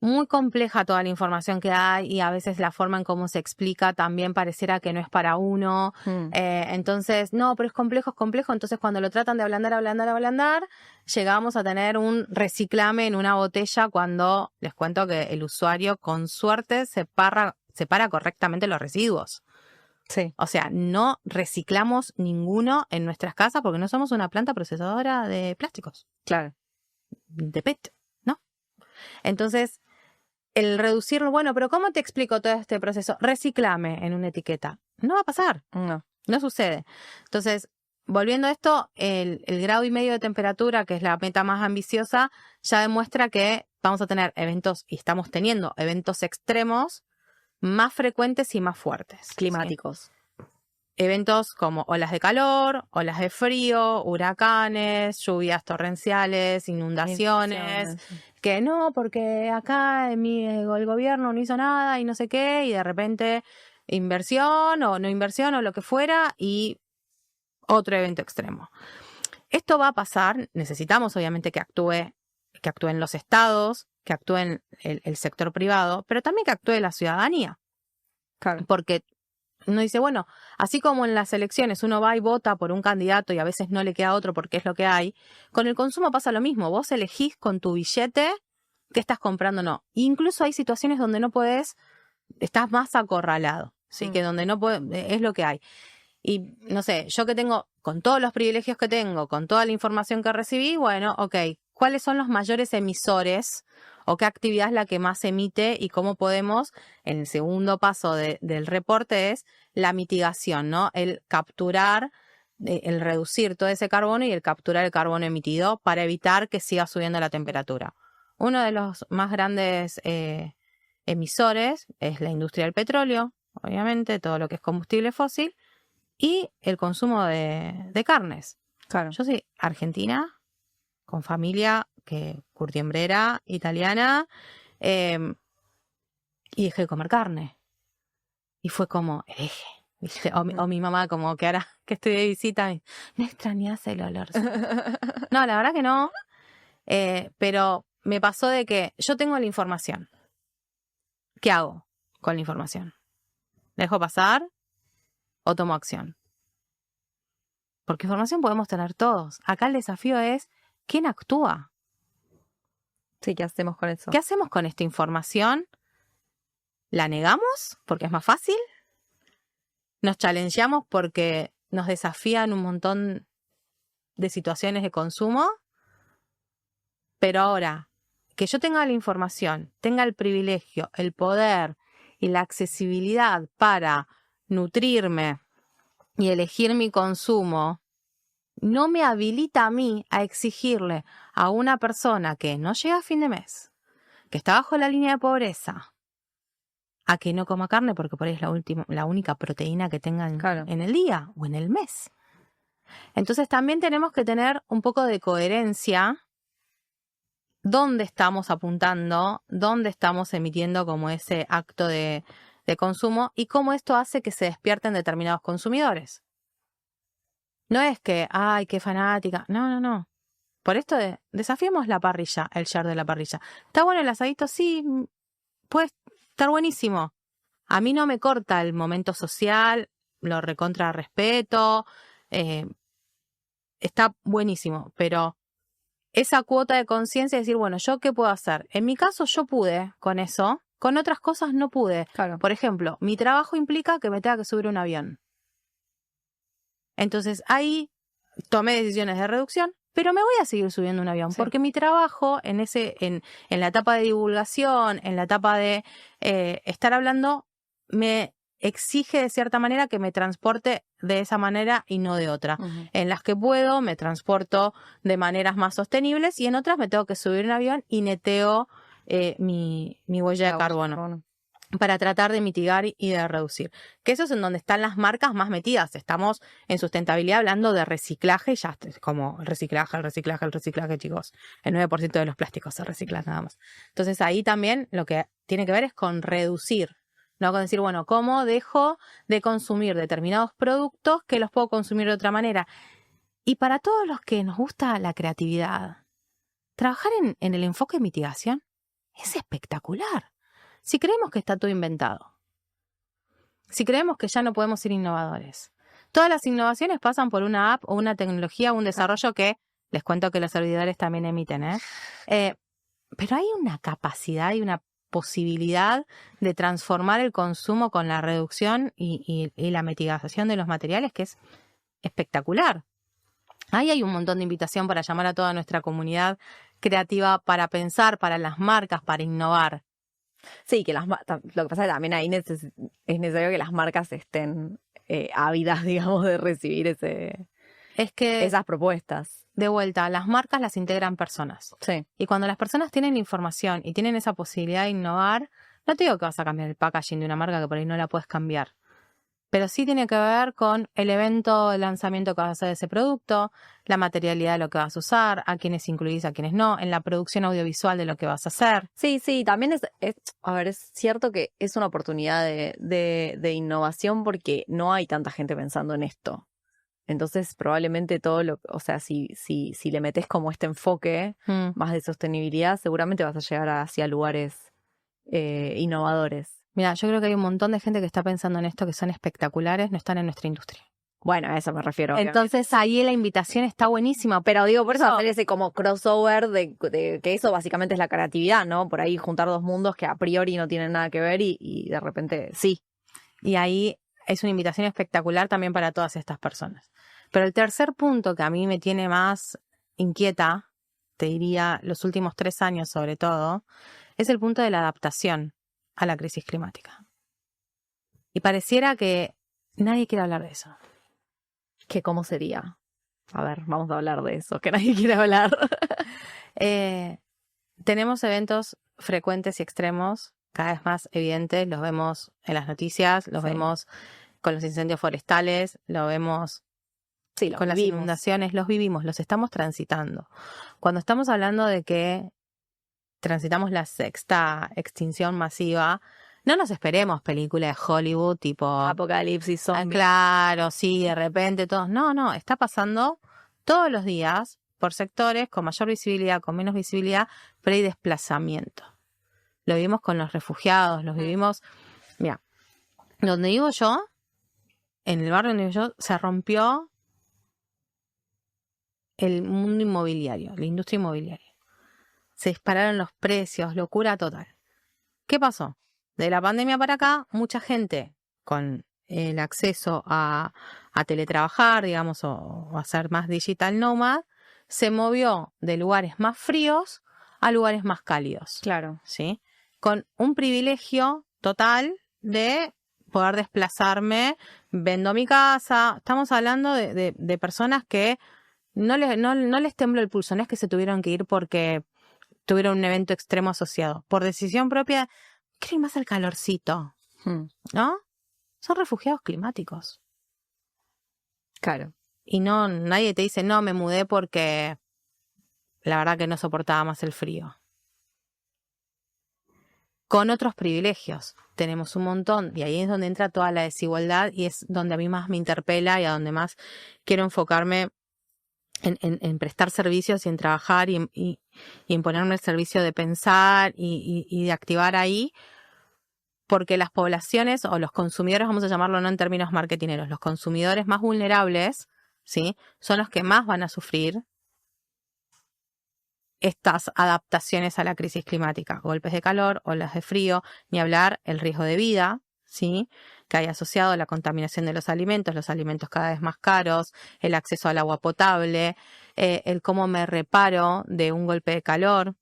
muy compleja toda la información que hay y a veces la forma en cómo se explica también pareciera que no es para uno. Entonces, no, pero es complejo. Entonces, cuando lo tratan de ablandar, llegamos a tener un reciclame en una botella cuando les cuento que el usuario con suerte separa correctamente los residuos. Sí. O sea, no reciclamos ninguno en nuestras casas porque no somos una planta procesadora de plásticos. Claro. De PET, ¿no? Entonces, el reducirlo, bueno, pero ¿cómo te explico todo este proceso? Reciclame en una etiqueta. No va a pasar. No sucede. Entonces, volviendo a esto, el 1,5 grados de temperatura, que es la meta más ambiciosa, ya demuestra que vamos a tener eventos, y estamos teniendo eventos extremos más frecuentes y más fuertes. Climáticos. ¿Sí? Eventos como olas de calor, olas de frío, huracanes, lluvias torrenciales, inundaciones. Que no, porque acá el gobierno no hizo nada y no sé qué, y de repente inversión o no inversión o lo que fuera, y otro evento extremo. Esto va a pasar, necesitamos obviamente que actúen los estados, que actúen el sector privado, pero también que actúe la ciudadanía. Claro. Porque uno dice, bueno, así como en las elecciones uno va y vota por un candidato y a veces no le queda otro porque es lo que hay, con el consumo pasa lo mismo. Vos elegís con tu billete qué estás comprando o no. Incluso hay situaciones donde no podés, estás más acorralado, ¿sí? Que donde no podés, es lo que hay. Y no sé, yo que tengo, con todos los privilegios que tengo, con toda la información que recibí, bueno, ok, ¿cuáles son los mayores emisores o qué actividad es la que más emite y cómo podemos, en el segundo paso del reporte es la mitigación, ¿no? El capturar, el reducir todo ese carbono y el capturar el carbono emitido para evitar que siga subiendo la temperatura. Uno de los más grandes emisores es la industria del petróleo, obviamente, todo lo que es combustible fósil, y el consumo de carnes. Claro. Yo soy argentina, con familia curtiembrera, italiana, y dejé de comer carne. Y fue como el eje, ¿viste? O mi mamá, como que ahora que estoy de visita, ¿me extrañas el olor? No, la verdad que no. Pero me pasó de que yo tengo la información. ¿Qué hago con la información? ¿La dejo pasar o tomo acción? Porque información podemos tener todos. Acá el desafío es ¿quién actúa? Sí, ¿qué hacemos con eso? ¿Qué hacemos con esta información? ¿La negamos porque es más fácil? ¿Nos challengeamos porque nos desafían un montón de situaciones de consumo? Pero ahora, que yo tenga la información, tenga el privilegio, el poder y la accesibilidad para nutrirme y elegir mi consumo, no me habilita a mí a exigirle a una persona que no llega a fin de mes, que está bajo la línea de pobreza, a que no coma carne porque por ahí es la única proteína que tengan en el día o en el mes. Entonces también tenemos que tener un poco de coherencia dónde estamos apuntando, dónde estamos emitiendo como ese acto de consumo y cómo esto hace que se despierten determinados consumidores. No es que, ay, qué fanática. No. Por esto desafiemos la parrilla, el share de la parrilla. ¿Está bueno el asadito? Sí, puede estar buenísimo. A mí no me corta el momento social, lo recontra respeto, está buenísimo, pero esa cuota de conciencia es decir, bueno, ¿yo qué puedo hacer? En mi caso yo pude con eso, con otras cosas no pude. Claro. Por ejemplo, mi trabajo implica que me tenga que subir un avión. Entonces ahí tomé decisiones de reducción, pero me voy a seguir subiendo un avión, porque mi trabajo en la etapa de divulgación, en la etapa de estar hablando, me exige de cierta manera que me transporte de esa manera y no de otra. Uh-huh. En las que puedo, me transporto de maneras más sostenibles y en otras me tengo que subir un avión y neteo mi huella de carbono. Para tratar de mitigar y de reducir. Que eso es en donde están las marcas más metidas. Estamos en sustentabilidad hablando de reciclaje, ya como el reciclaje, chicos. El 9% de los plásticos se reciclan nada más. Entonces ahí también lo que tiene que ver es con reducir. No con decir, bueno, ¿cómo dejo de consumir determinados productos que los puedo consumir de otra manera? Y para todos los que nos gusta la creatividad, trabajar en el enfoque de mitigación es espectacular. Si creemos que está todo inventado, si creemos que ya no podemos ser innovadores, todas las innovaciones pasan por una app o una tecnología o un desarrollo que, les cuento que los servidores también emiten, pero hay una capacidad y una posibilidad de transformar el consumo con la reducción y la mitigación de los materiales que es espectacular. Ahí hay un montón de invitación para llamar a toda nuestra comunidad creativa para pensar, para las marcas, para innovar. Sí, que lo que pasa es que también ahí es necesario que las marcas estén ávidas, digamos, de recibir esas propuestas. De vuelta, las marcas las integran personas. Sí. Y cuando las personas tienen la información y tienen esa posibilidad de innovar, no te digo que vas a cambiar el packaging de una marca que por ahí no la puedes cambiar. Pero sí tiene que ver con el evento de lanzamiento que vas a hacer de ese producto, la materialidad de lo que vas a usar, a quienes incluís, a quienes no, en la producción audiovisual de lo que vas a hacer. Sí, también es cierto que es una oportunidad de innovación porque no hay tanta gente pensando en esto. Entonces, probablemente si le metes como este enfoque más de sostenibilidad, seguramente vas a llegar hacia lugares innovadores. Mira, yo creo que hay un montón de gente que está pensando en esto que son espectaculares, no están en nuestra industria. Bueno, a eso me refiero. Entonces ahí la invitación está buenísima. Pero digo, por eso hacer ese como crossover de que eso básicamente es la creatividad, ¿no? Por ahí juntar dos mundos que a priori no tienen nada que ver y de repente sí. Y ahí es una invitación espectacular también para todas estas personas. Pero el tercer punto que a mí me tiene más inquieta, te diría los últimos 3 años sobre todo, es el punto de la adaptación a la crisis climática. Y pareciera que nadie quiere hablar de eso. ¿Qué cómo sería? A ver, vamos a hablar de eso, que nadie quiere hablar. Tenemos eventos frecuentes y extremos, cada vez más evidentes, los vemos en las noticias, los vemos con los incendios forestales, lo vemos con las inundaciones, los vivimos, los estamos transitando. Cuando estamos hablando de que transitamos la 6ª extinción masiva, no nos esperemos películas de Hollywood tipo Apocalipsis, zombies. Claro, sí, de repente todos. No, está pasando todos los días por sectores con mayor visibilidad, con menos visibilidad, pero hay desplazamiento. Lo vivimos con los refugiados, los vivimos. Mira, donde vivo yo, en el barrio donde vivo yo, se rompió el mundo inmobiliario, la industria inmobiliaria. Se dispararon los precios, locura total. ¿Qué pasó? De la pandemia para acá, mucha gente con el acceso a teletrabajar, digamos, o a ser más digital nomad, se movió de lugares más fríos a lugares más cálidos. Claro. ¿Sí? Con un privilegio total de poder desplazarme, vendo mi casa. Estamos hablando de personas que no les tembló el pulso, no es que se tuvieron que ir porque tuvieron un evento extremo asociado. Por decisión propia, quieren más al calorcito, ¿no? Son refugiados climáticos. Claro. Y nadie te dice, no, me mudé porque la verdad que no soportaba más el frío. Con otros privilegios. Tenemos un montón, y ahí es donde entra toda la desigualdad y es donde a mí más me interpela y a donde más quiero enfocarme en prestar servicios y en trabajar y en ponerme el servicio de pensar y de activar ahí, porque las poblaciones o los consumidores, vamos a llamarlo no en términos marketineros, los consumidores más vulnerables, ¿sí? Son los que más van a sufrir estas adaptaciones a la crisis climática, golpes de calor, olas de frío, ni hablar el riesgo de vida, ¿sí? Que hay asociado a la contaminación de los alimentos cada vez más caros, el acceso al agua potable, el cómo me reparo de un golpe de calor,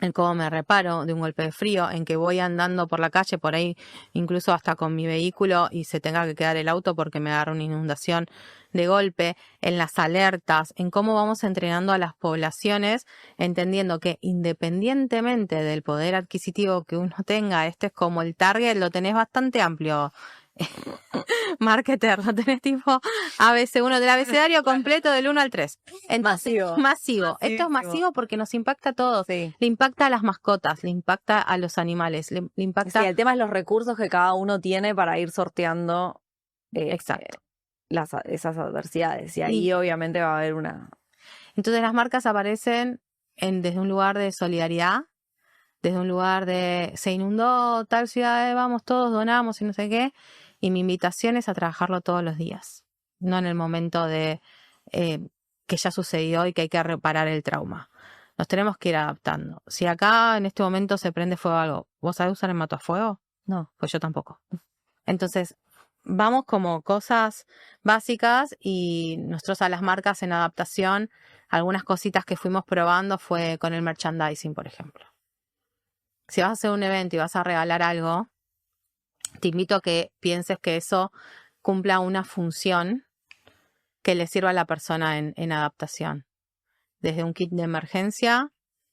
el cómo me reparo de un golpe de frío, en que voy andando por la calle, por ahí incluso hasta con mi vehículo y se tenga que quedar el auto porque me agarra una inundación de golpe, en las alertas, en cómo vamos entrenando a las poblaciones, entendiendo que independientemente del poder adquisitivo que uno tenga, este es como el target, lo tenés bastante amplio. Marketer, lo tenés tipo ABC1 del abecedario completo del 1 al 3. Masivo. Esto es masivo porque nos impacta a todos. Sí. Le impacta a las mascotas, le impacta a los animales, le impacta. Sí, el tema es los recursos que cada uno tiene para ir sorteando exacto. Esas adversidades. Y ahí obviamente va a haber una. Entonces las marcas aparecen desde un lugar de solidaridad, desde un lugar de se inundó tal ciudad, vamos todos, donamos y no sé qué. Y mi invitación es a trabajarlo todos los días, no en el momento de que ya sucedió y que hay que reparar el trauma. Nos tenemos que ir adaptando. Si acá en este momento se prende fuego algo, ¿vos sabés usar el matafuego? No. Pues yo tampoco. Entonces, vamos como cosas básicas y nosotros a las marcas en adaptación, algunas cositas que fuimos probando fue con el merchandising, por ejemplo. Si vas a hacer un evento y vas a regalar algo, te invito a que pienses que eso cumpla una función que le sirva a la persona en adaptación. Desde un kit de emergencia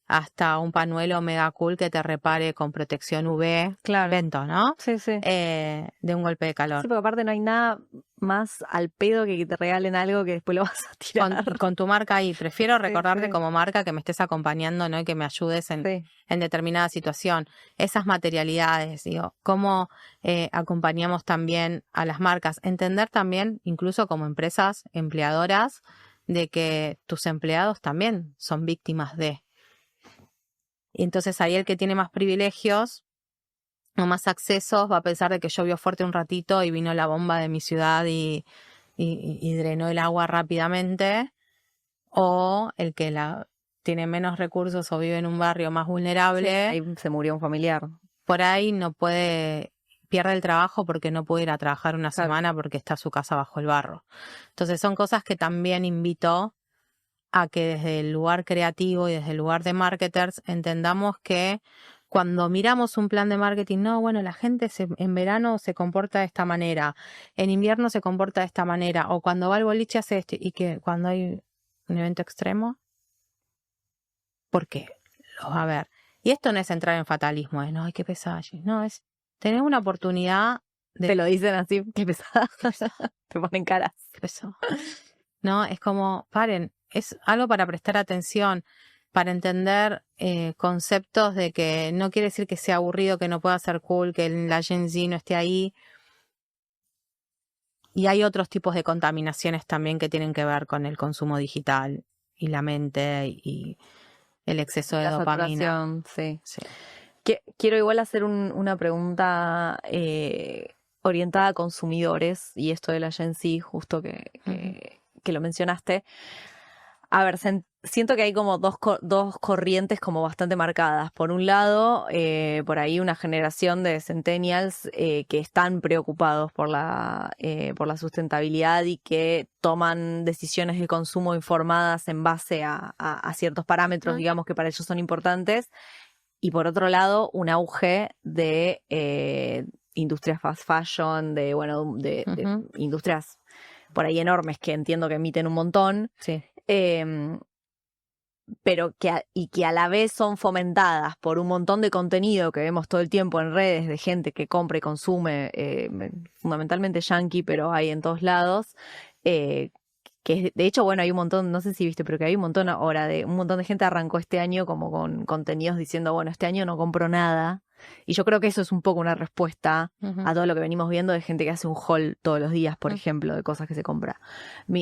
hasta un pañuelo mega cool que te repare con protección UV. Claro. Vento, ¿no? Sí. De un golpe de calor. Sí, porque aparte no hay nada más al pedo que te regalen algo que después lo vas a tirar. Con tu marca ahí. Prefiero recordarte como marca que me estés acompañando, ¿no? Y que me ayudes en determinada situación. Esas materialidades, digo, cómo acompañamos también a las marcas. Entender también, incluso como empresas empleadoras, de que tus empleados también son víctimas de. Y entonces ahí el que tiene más privilegios o más accesos va a pensar de que llovió fuerte un ratito y vino la bomba de mi ciudad y y drenó el agua rápidamente, o el que tiene menos recursos o vive en un barrio más vulnerable, Ahí se murió un familiar. por ahí no puede, pierde el trabajo porque no puede ir a trabajar una Claro. semana porque está su casa bajo el barro. Entonces son cosas que también invito a que desde el lugar creativo y desde el lugar de marketers entendamos que cuando miramos un plan de marketing, no, bueno, la gente en verano se comporta de esta manera, en invierno se comporta de esta manera, o cuando va al boliche hace esto, y que cuando hay un evento extremo, ¿por qué? Lo va a ver. Y esto no es entrar en fatalismo, no, hay que pesar, no, es tener una oportunidad de... Te lo dicen así, qué pesada. Te ponen caras. Eso. No, es como, paren, es algo para prestar atención, para entender conceptos de que no quiere decir que sea aburrido, que no pueda ser cool, que la Gen Z no esté ahí. Y hay otros tipos de contaminaciones también que tienen que ver con el consumo digital y la mente y el exceso de La dopamina. saturación, sí. Sí. Quiero igual hacer una pregunta orientada a consumidores, y esto de la Gen Z, justo que lo mencionaste. A ver, siento que hay como dos corrientes como bastante marcadas. Por un lado, por ahí una generación de centennials que están preocupados por la sustentabilidad y que toman decisiones de consumo informadas en base a ciertos parámetros, digamos, que para ellos son importantes. Y por otro lado, un auge de industrias fast fashion, de industrias por ahí enormes que entiendo que emiten un montón. Sí. Pero que a la vez son fomentadas por un montón de contenido que vemos todo el tiempo en redes de gente que compra y consume, fundamentalmente yankee, pero hay en todos lados, que de hecho, bueno, hay un montón, no sé si viste, pero que hay un montón ahora un montón de gente arrancó este año como con contenidos diciendo, bueno, este año no compro nada. Y yo creo que eso es un poco una respuesta a todo lo que venimos viendo de gente que hace un haul todos los días, por ejemplo, de cosas que se compra.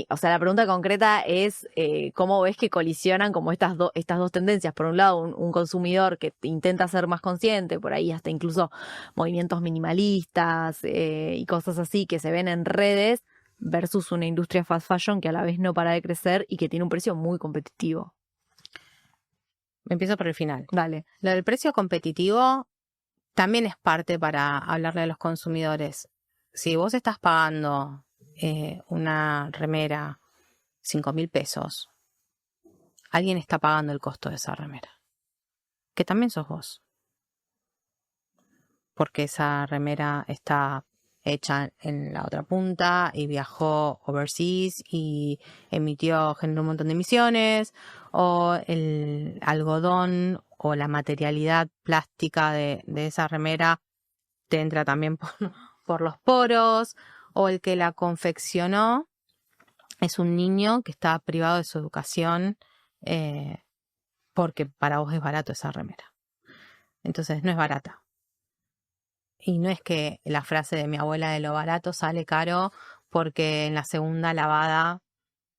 O sea, la pregunta concreta es ¿cómo ves que colisionan como estas dos tendencias? Por un lado, un consumidor que intenta ser más consciente, por ahí hasta incluso movimientos minimalistas y cosas así que se ven en redes, versus una industria fast fashion que a la vez no para de crecer y que tiene un precio muy competitivo. Empiezo por el final. Dale. Lo del precio competitivo también es parte para hablarle a los consumidores. Si vos estás pagando una remera 5.000 pesos, alguien está pagando el costo de esa remera, que también sos vos. Porque esa remera está hecha en la otra punta y viajó overseas y generó un montón de emisiones, o el algodón o la materialidad plástica de esa remera te entra también por los poros, o el que la confeccionó es un niño que está privado de su educación porque para vos es barato esa remera. Entonces no es barata. Y no es que la frase de mi abuela de lo barato sale caro porque en la segunda lavada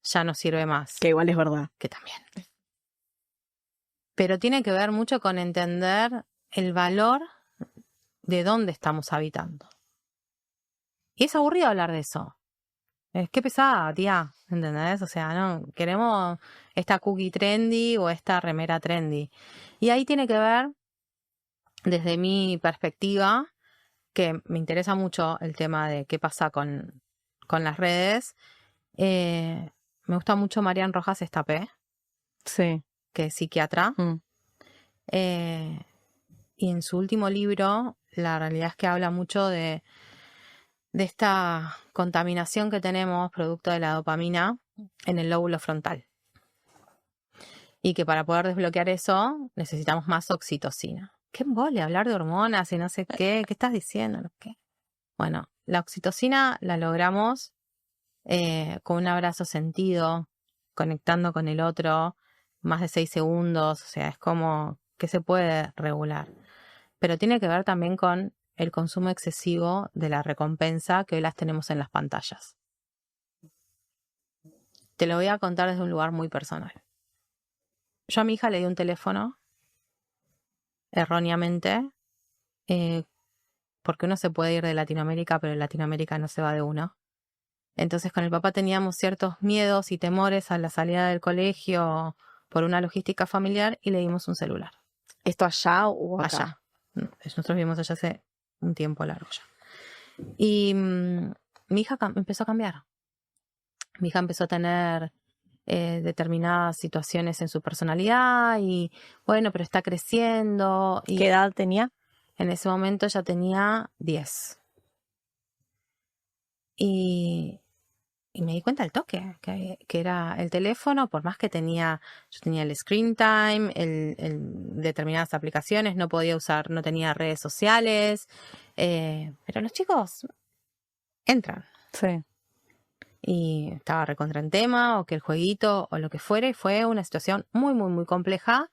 ya no sirve más. Que igual es verdad. Que también. Pero tiene que ver mucho con entender el valor de dónde estamos habitando. Y es aburrido hablar de eso. Es que pesada, tía, ¿entendés? O sea, no queremos esta cookie trendy o esta remera trendy. Y ahí tiene que ver, desde mi perspectiva, que me interesa mucho el tema de qué pasa con las redes. Me gusta mucho Marian Rojas Estapé, Sí. que es psiquiatra. Y en su último libro, la realidad es que habla mucho de esta contaminación que tenemos producto de la dopamina en el lóbulo frontal. Y que para poder desbloquear eso necesitamos más oxitocina. ¿Qué embole hablar de hormonas y no sé qué? ¿Qué estás diciendo? ¿Qué? Bueno, la oxitocina la logramos con un abrazo sentido, conectando con el otro, más de 6 segundos, o sea, es como que se puede regular. Pero tiene que ver también con el consumo excesivo de la recompensa que hoy las tenemos en las pantallas. Te lo voy a contar desde un lugar muy personal. Yo a mi hija le di un teléfono erróneamente, porque uno se puede ir de Latinoamérica, pero en Latinoamérica no se va de uno. Entonces con el papá teníamos ciertos miedos y temores a la salida del colegio por una logística familiar y le dimos un celular. ¿Esto allá o acá? Allá. Nosotros vivimos allá hace un tiempo largo ya. Y mi hija empezó a cambiar. Mi hija empezó a tener determinadas situaciones en su personalidad y bueno, pero está creciendo. Y ¿Qué edad tenía? en ese momento ya tenía 10. Y me di cuenta al toque que era el teléfono, por más que yo tenía el screen time, el determinadas aplicaciones, no podía usar, no tenía redes sociales, pero los chicos entran. Sí. Y estaba recontra en tema, o que el jueguito, o lo que fuera, y fue una situación muy, muy, muy compleja,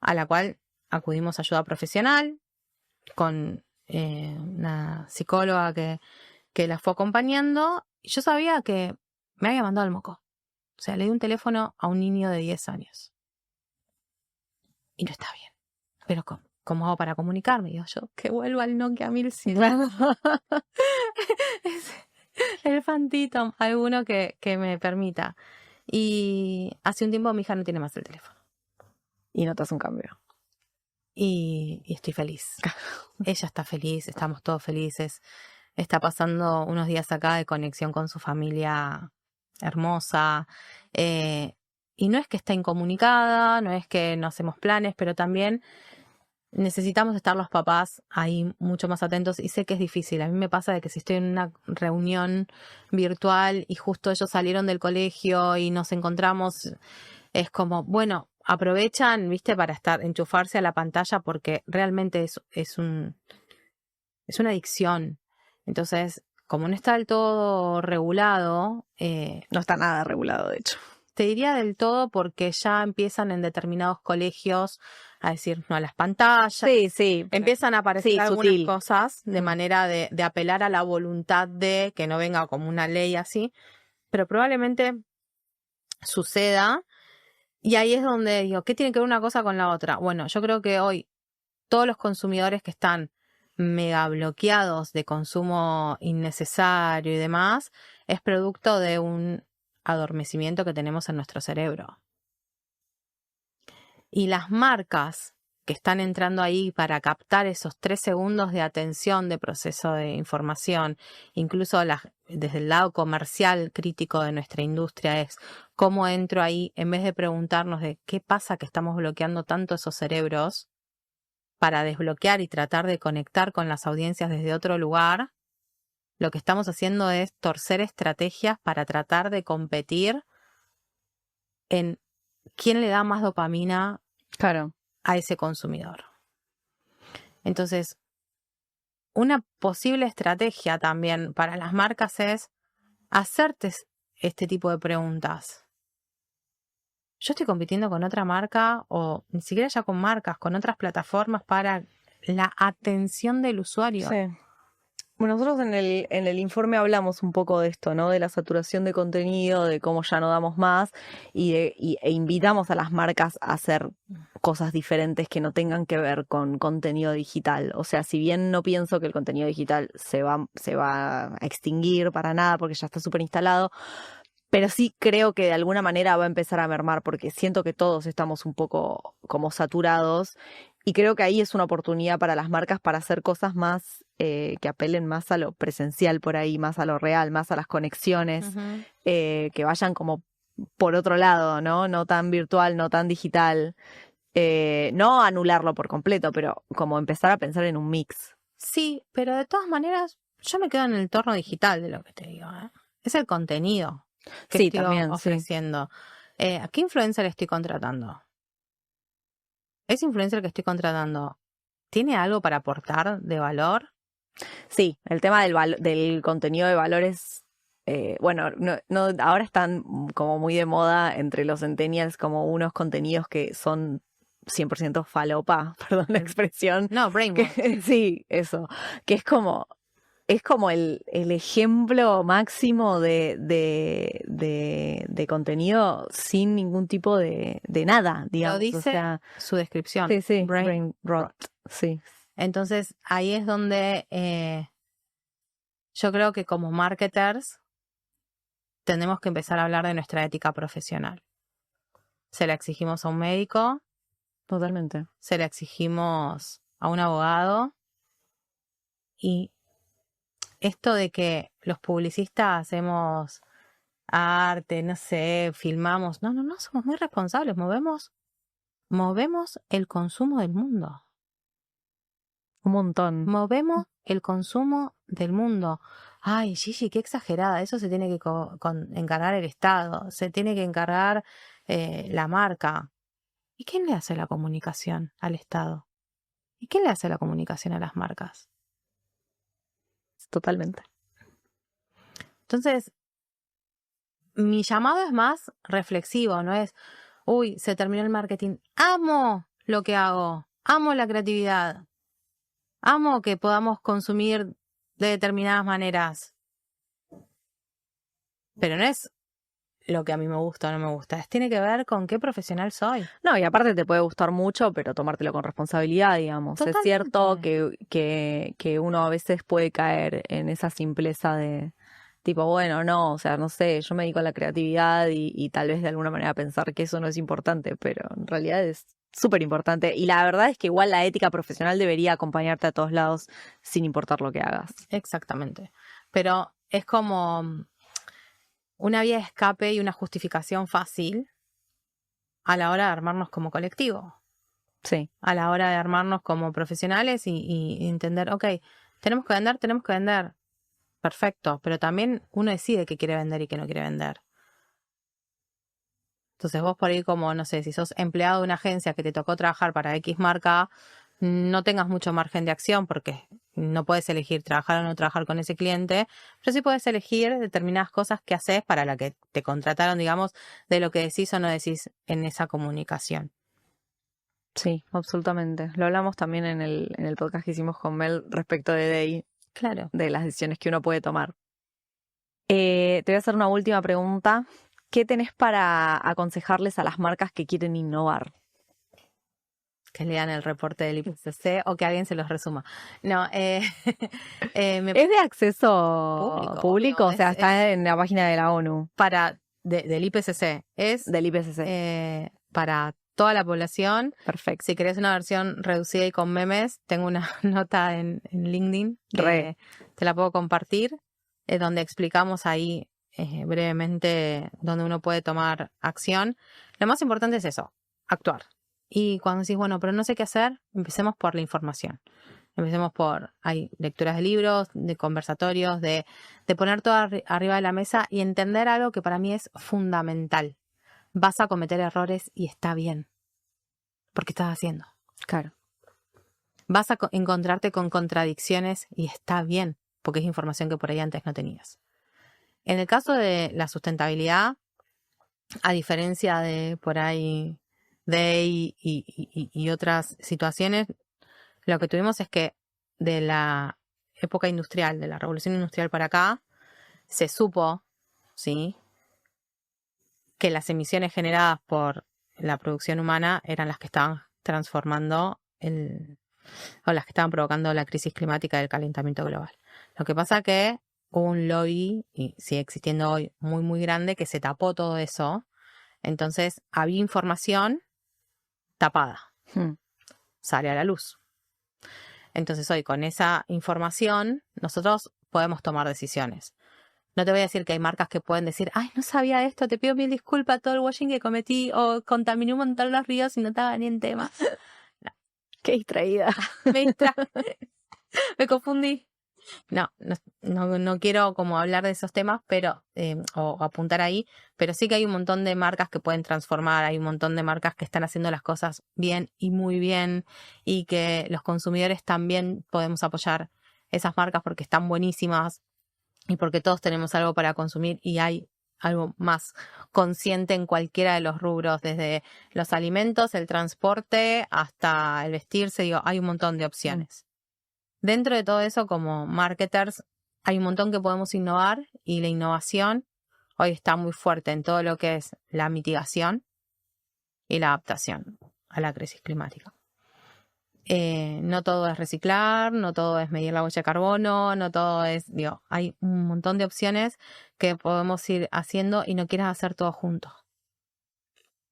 a la cual acudimos a ayuda profesional, con una psicóloga que la fue acompañando. Y yo sabía que me había mandado al moco. O sea, le di un teléfono a un niño de 10 años. Y no está bien. Pero ¿cómo hago para comunicarme? Digo yo, que vuelva al Nokia 1100. El Phantom, alguno que me permita. Y hace un tiempo mi hija no tiene más el teléfono. Y notas un cambio. Y estoy feliz. Ella está feliz, estamos todos felices. Está pasando unos días acá de conexión con su familia hermosa. Y no es que está incomunicada, no es que no hacemos planes, pero también necesitamos estar los papás ahí mucho más atentos. Y sé que es difícil. A mí me pasa de que si estoy en una reunión virtual y justo ellos salieron del colegio y nos encontramos, es como, bueno, aprovechan, viste, para enchufarse a la pantalla porque realmente es una adicción. Entonces, como no está del todo regulado, No está nada regulado, de hecho. te diría del todo porque ya empiezan en determinados colegios a decir no a las pantallas. Sí. Empiezan a aparecer Sí, algunas sutil. cosas de manera de apelar a la voluntad de que no venga como una ley así, pero probablemente suceda. Y ahí es donde digo, ¿qué tiene que ver una cosa con la otra? Bueno, yo creo que hoy todos los consumidores que están mega bloqueados de consumo innecesario y demás, es producto de un adormecimiento que tenemos en nuestro cerebro. Y las marcas que están entrando ahí para captar esos 3 segundos de atención de proceso de información, incluso desde el lado comercial crítico de nuestra industria, es cómo entro ahí en vez de preguntarnos de qué pasa que estamos bloqueando tanto esos cerebros para desbloquear y tratar de conectar con las audiencias desde otro lugar. Lo que estamos haciendo es torcer estrategias para tratar de competir en quién le da más dopamina Claro. a ese consumidor. Entonces, una posible estrategia también para las marcas es hacerte este tipo de preguntas. Yo estoy compitiendo con otra marca o ni siquiera ya con marcas, con otras plataformas para la atención del usuario. Sí. Bueno, nosotros en el informe hablamos un poco de esto, ¿no? De la saturación de contenido, de cómo ya no damos más e invitamos a las marcas a hacer cosas diferentes que no tengan que ver con contenido digital. O sea, si bien no pienso que el contenido digital se va a extinguir para nada porque ya está súper instalado, pero sí creo que de alguna manera va a empezar a mermar porque siento que todos estamos un poco como saturados y creo que ahí es una oportunidad para las marcas para hacer cosas más que apelen más a lo presencial por ahí, más a lo real, más a las conexiones, Uh-huh. que vayan como por otro lado, ¿no? No tan virtual, no tan digital. No anularlo por completo, pero como empezar a pensar en un mix. Sí, pero de todas maneras, yo me quedo en el torno digital de lo que te digo, ¿eh? Es el contenido que Sí, estoy también, ofreciendo. ¿A qué influencer estoy contratando? ¿Ese influencer que estoy contratando tiene algo para aportar de valor? Sí, el tema del contenido de valores, bueno, no, ahora están como muy de moda entre los centennials como unos contenidos que son 100% falopa, perdón la expresión. No, brainwash. Sí, eso, que es como el ejemplo máximo de contenido sin ningún tipo de nada, digamos. Lo dice o sea, su descripción. sí, Brain rot. Sí. Entonces, ahí es donde yo creo que como marketers tenemos que empezar a hablar de nuestra ética profesional. Se la exigimos a un médico, Totalmente. se la exigimos a un abogado, y esto de que los publicistas hacemos arte, no sé, filmamos, no, somos muy responsables, movemos el consumo del mundo. Un montón. Movemos el consumo del mundo. Ay, Gigi, qué exagerada. Eso se tiene que encargar el Estado, se tiene que encargar la marca. ¿Y quién le hace la comunicación al Estado? ¿Y quién le hace la comunicación a las marcas? Totalmente. Entonces, mi llamado es más reflexivo, no es, uy, se terminó el marketing. Amo lo que hago, amo la creatividad, amo que podamos consumir de determinadas maneras. Pero no es lo que a mí me gusta o no me gusta, tiene que ver con qué profesional soy. No, y aparte te puede gustar mucho, pero tomártelo con responsabilidad, digamos. Totalmente. Es cierto que uno a veces puede caer en esa simpleza de tipo, bueno, no, o sea, no sé, yo me dedico a la creatividad y tal vez de alguna manera pensar que eso no es importante, pero en realidad es súper importante. Y la verdad es que igual la ética profesional debería acompañarte a todos lados sin importar lo que hagas. Exactamente. Pero es como una vía de escape y una justificación fácil a la hora de armarnos como colectivo. Sí. A la hora de armarnos como profesionales y entender, ok, tenemos que vender. Perfecto, pero también uno decide qué quiere vender y qué no quiere vender. Entonces vos por ahí como, no sé, si sos empleado de una agencia que te tocó trabajar para X marca, no tengas mucho margen de acción porque no puedes elegir trabajar o no trabajar con ese cliente, pero sí puedes elegir determinadas cosas que haces para la que te contrataron, digamos, de lo que decís o no decís en esa comunicación. Sí, absolutamente. Lo hablamos también en el podcast que hicimos con Mel respecto de Day, Claro. de las decisiones que uno puede tomar. Te voy a hacer una última pregunta. ¿Qué tenés para aconsejarles a las marcas que quieren innovar? Que lean el reporte del IPCC o que alguien se los resuma. No, ¿Es de acceso público? obvio, O sea, está en la página de la ONU. Del IPCC. Es Del IPCC. Para toda la población. Perfecto. Si querés una versión reducida y con memes, tengo una nota en LinkedIn. Te la puedo compartir, donde explicamos ahí brevemente donde uno puede tomar acción. Lo más importante es eso, actuar. Y cuando decís, bueno, pero no sé qué hacer, empecemos por la información. Empecemos hay lecturas de libros, de conversatorios, de poner todo arriba de la mesa y entender algo que para mí es fundamental. Vas a cometer errores y está bien. Porque estás haciendo. Claro. Vas a encontrarte con contradicciones y está bien, porque es información que por ahí antes no tenías. En el caso de la sustentabilidad, a diferencia de por ahí y otras situaciones, lo que tuvimos es que de la época industrial, de la revolución industrial para acá, se supo, ¿sí?, que las emisiones generadas por la producción humana eran las que estaban transformando o las que estaban provocando la crisis climática del calentamiento global. Lo que pasa que hubo un lobby, y sigue existiendo hoy, muy, muy grande, que se tapó todo eso. Entonces había información tapada. Sale a la luz. Entonces hoy con esa información nosotros podemos tomar decisiones. No te voy a decir que hay marcas que pueden decir, ay, no sabía esto, te pido mil disculpas, todo el washing que cometí o contaminé un montón los ríos y no estaba ni en tema. No. Qué distraída. Me confundí. No quiero como hablar de esos temas, pero o apuntar ahí, pero sí que hay un montón de marcas que pueden transformar, hay un montón de marcas que están haciendo las cosas bien y muy bien y que los consumidores también podemos apoyar esas marcas porque están buenísimas y porque todos tenemos algo para consumir y hay algo más consciente en cualquiera de los rubros, desde los alimentos, el transporte, hasta el vestirse, digo, hay un montón de opciones. Dentro de todo eso, como marketers, hay un montón que podemos innovar y la innovación hoy está muy fuerte en todo lo que es la mitigación y la adaptación a la crisis climática. No todo es reciclar, no todo es medir la huella de carbono, no todo es, hay un montón de opciones que podemos ir haciendo y no quieras hacer todo junto.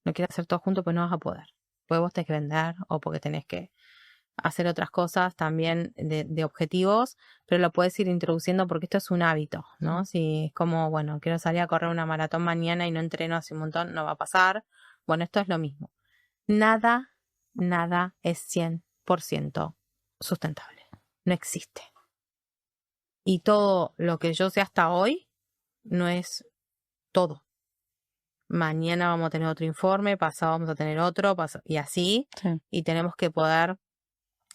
No quieras hacer todo junto pues no vas a poder. Pues vos tenés que vender o porque tenés que hacer otras cosas también de objetivos, pero lo puedes ir introduciendo porque esto es un hábito, ¿no? Si es como, bueno, quiero salir a correr una maratón mañana y no entreno hace un montón, no va a pasar. Bueno, esto es lo mismo. Nada es 100% sustentable. No existe. Y todo lo que yo sé hasta hoy no es todo. Mañana vamos a tener otro informe, pasado vamos a tener otro, y así. Sí. Y tenemos que poder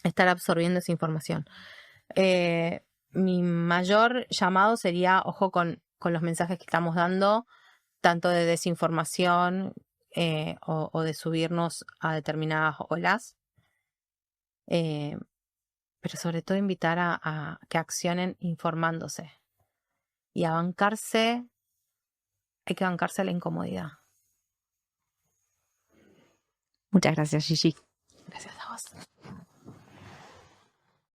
estar absorbiendo esa información. Mi mayor llamado sería, ojo con los mensajes que estamos dando, tanto de desinformación o de subirnos a determinadas olas. Pero sobre todo invitar a que accionen informándose. Y a bancarse, hay que bancarse la incomodidad. Muchas gracias, Gigi. Gracias a vos.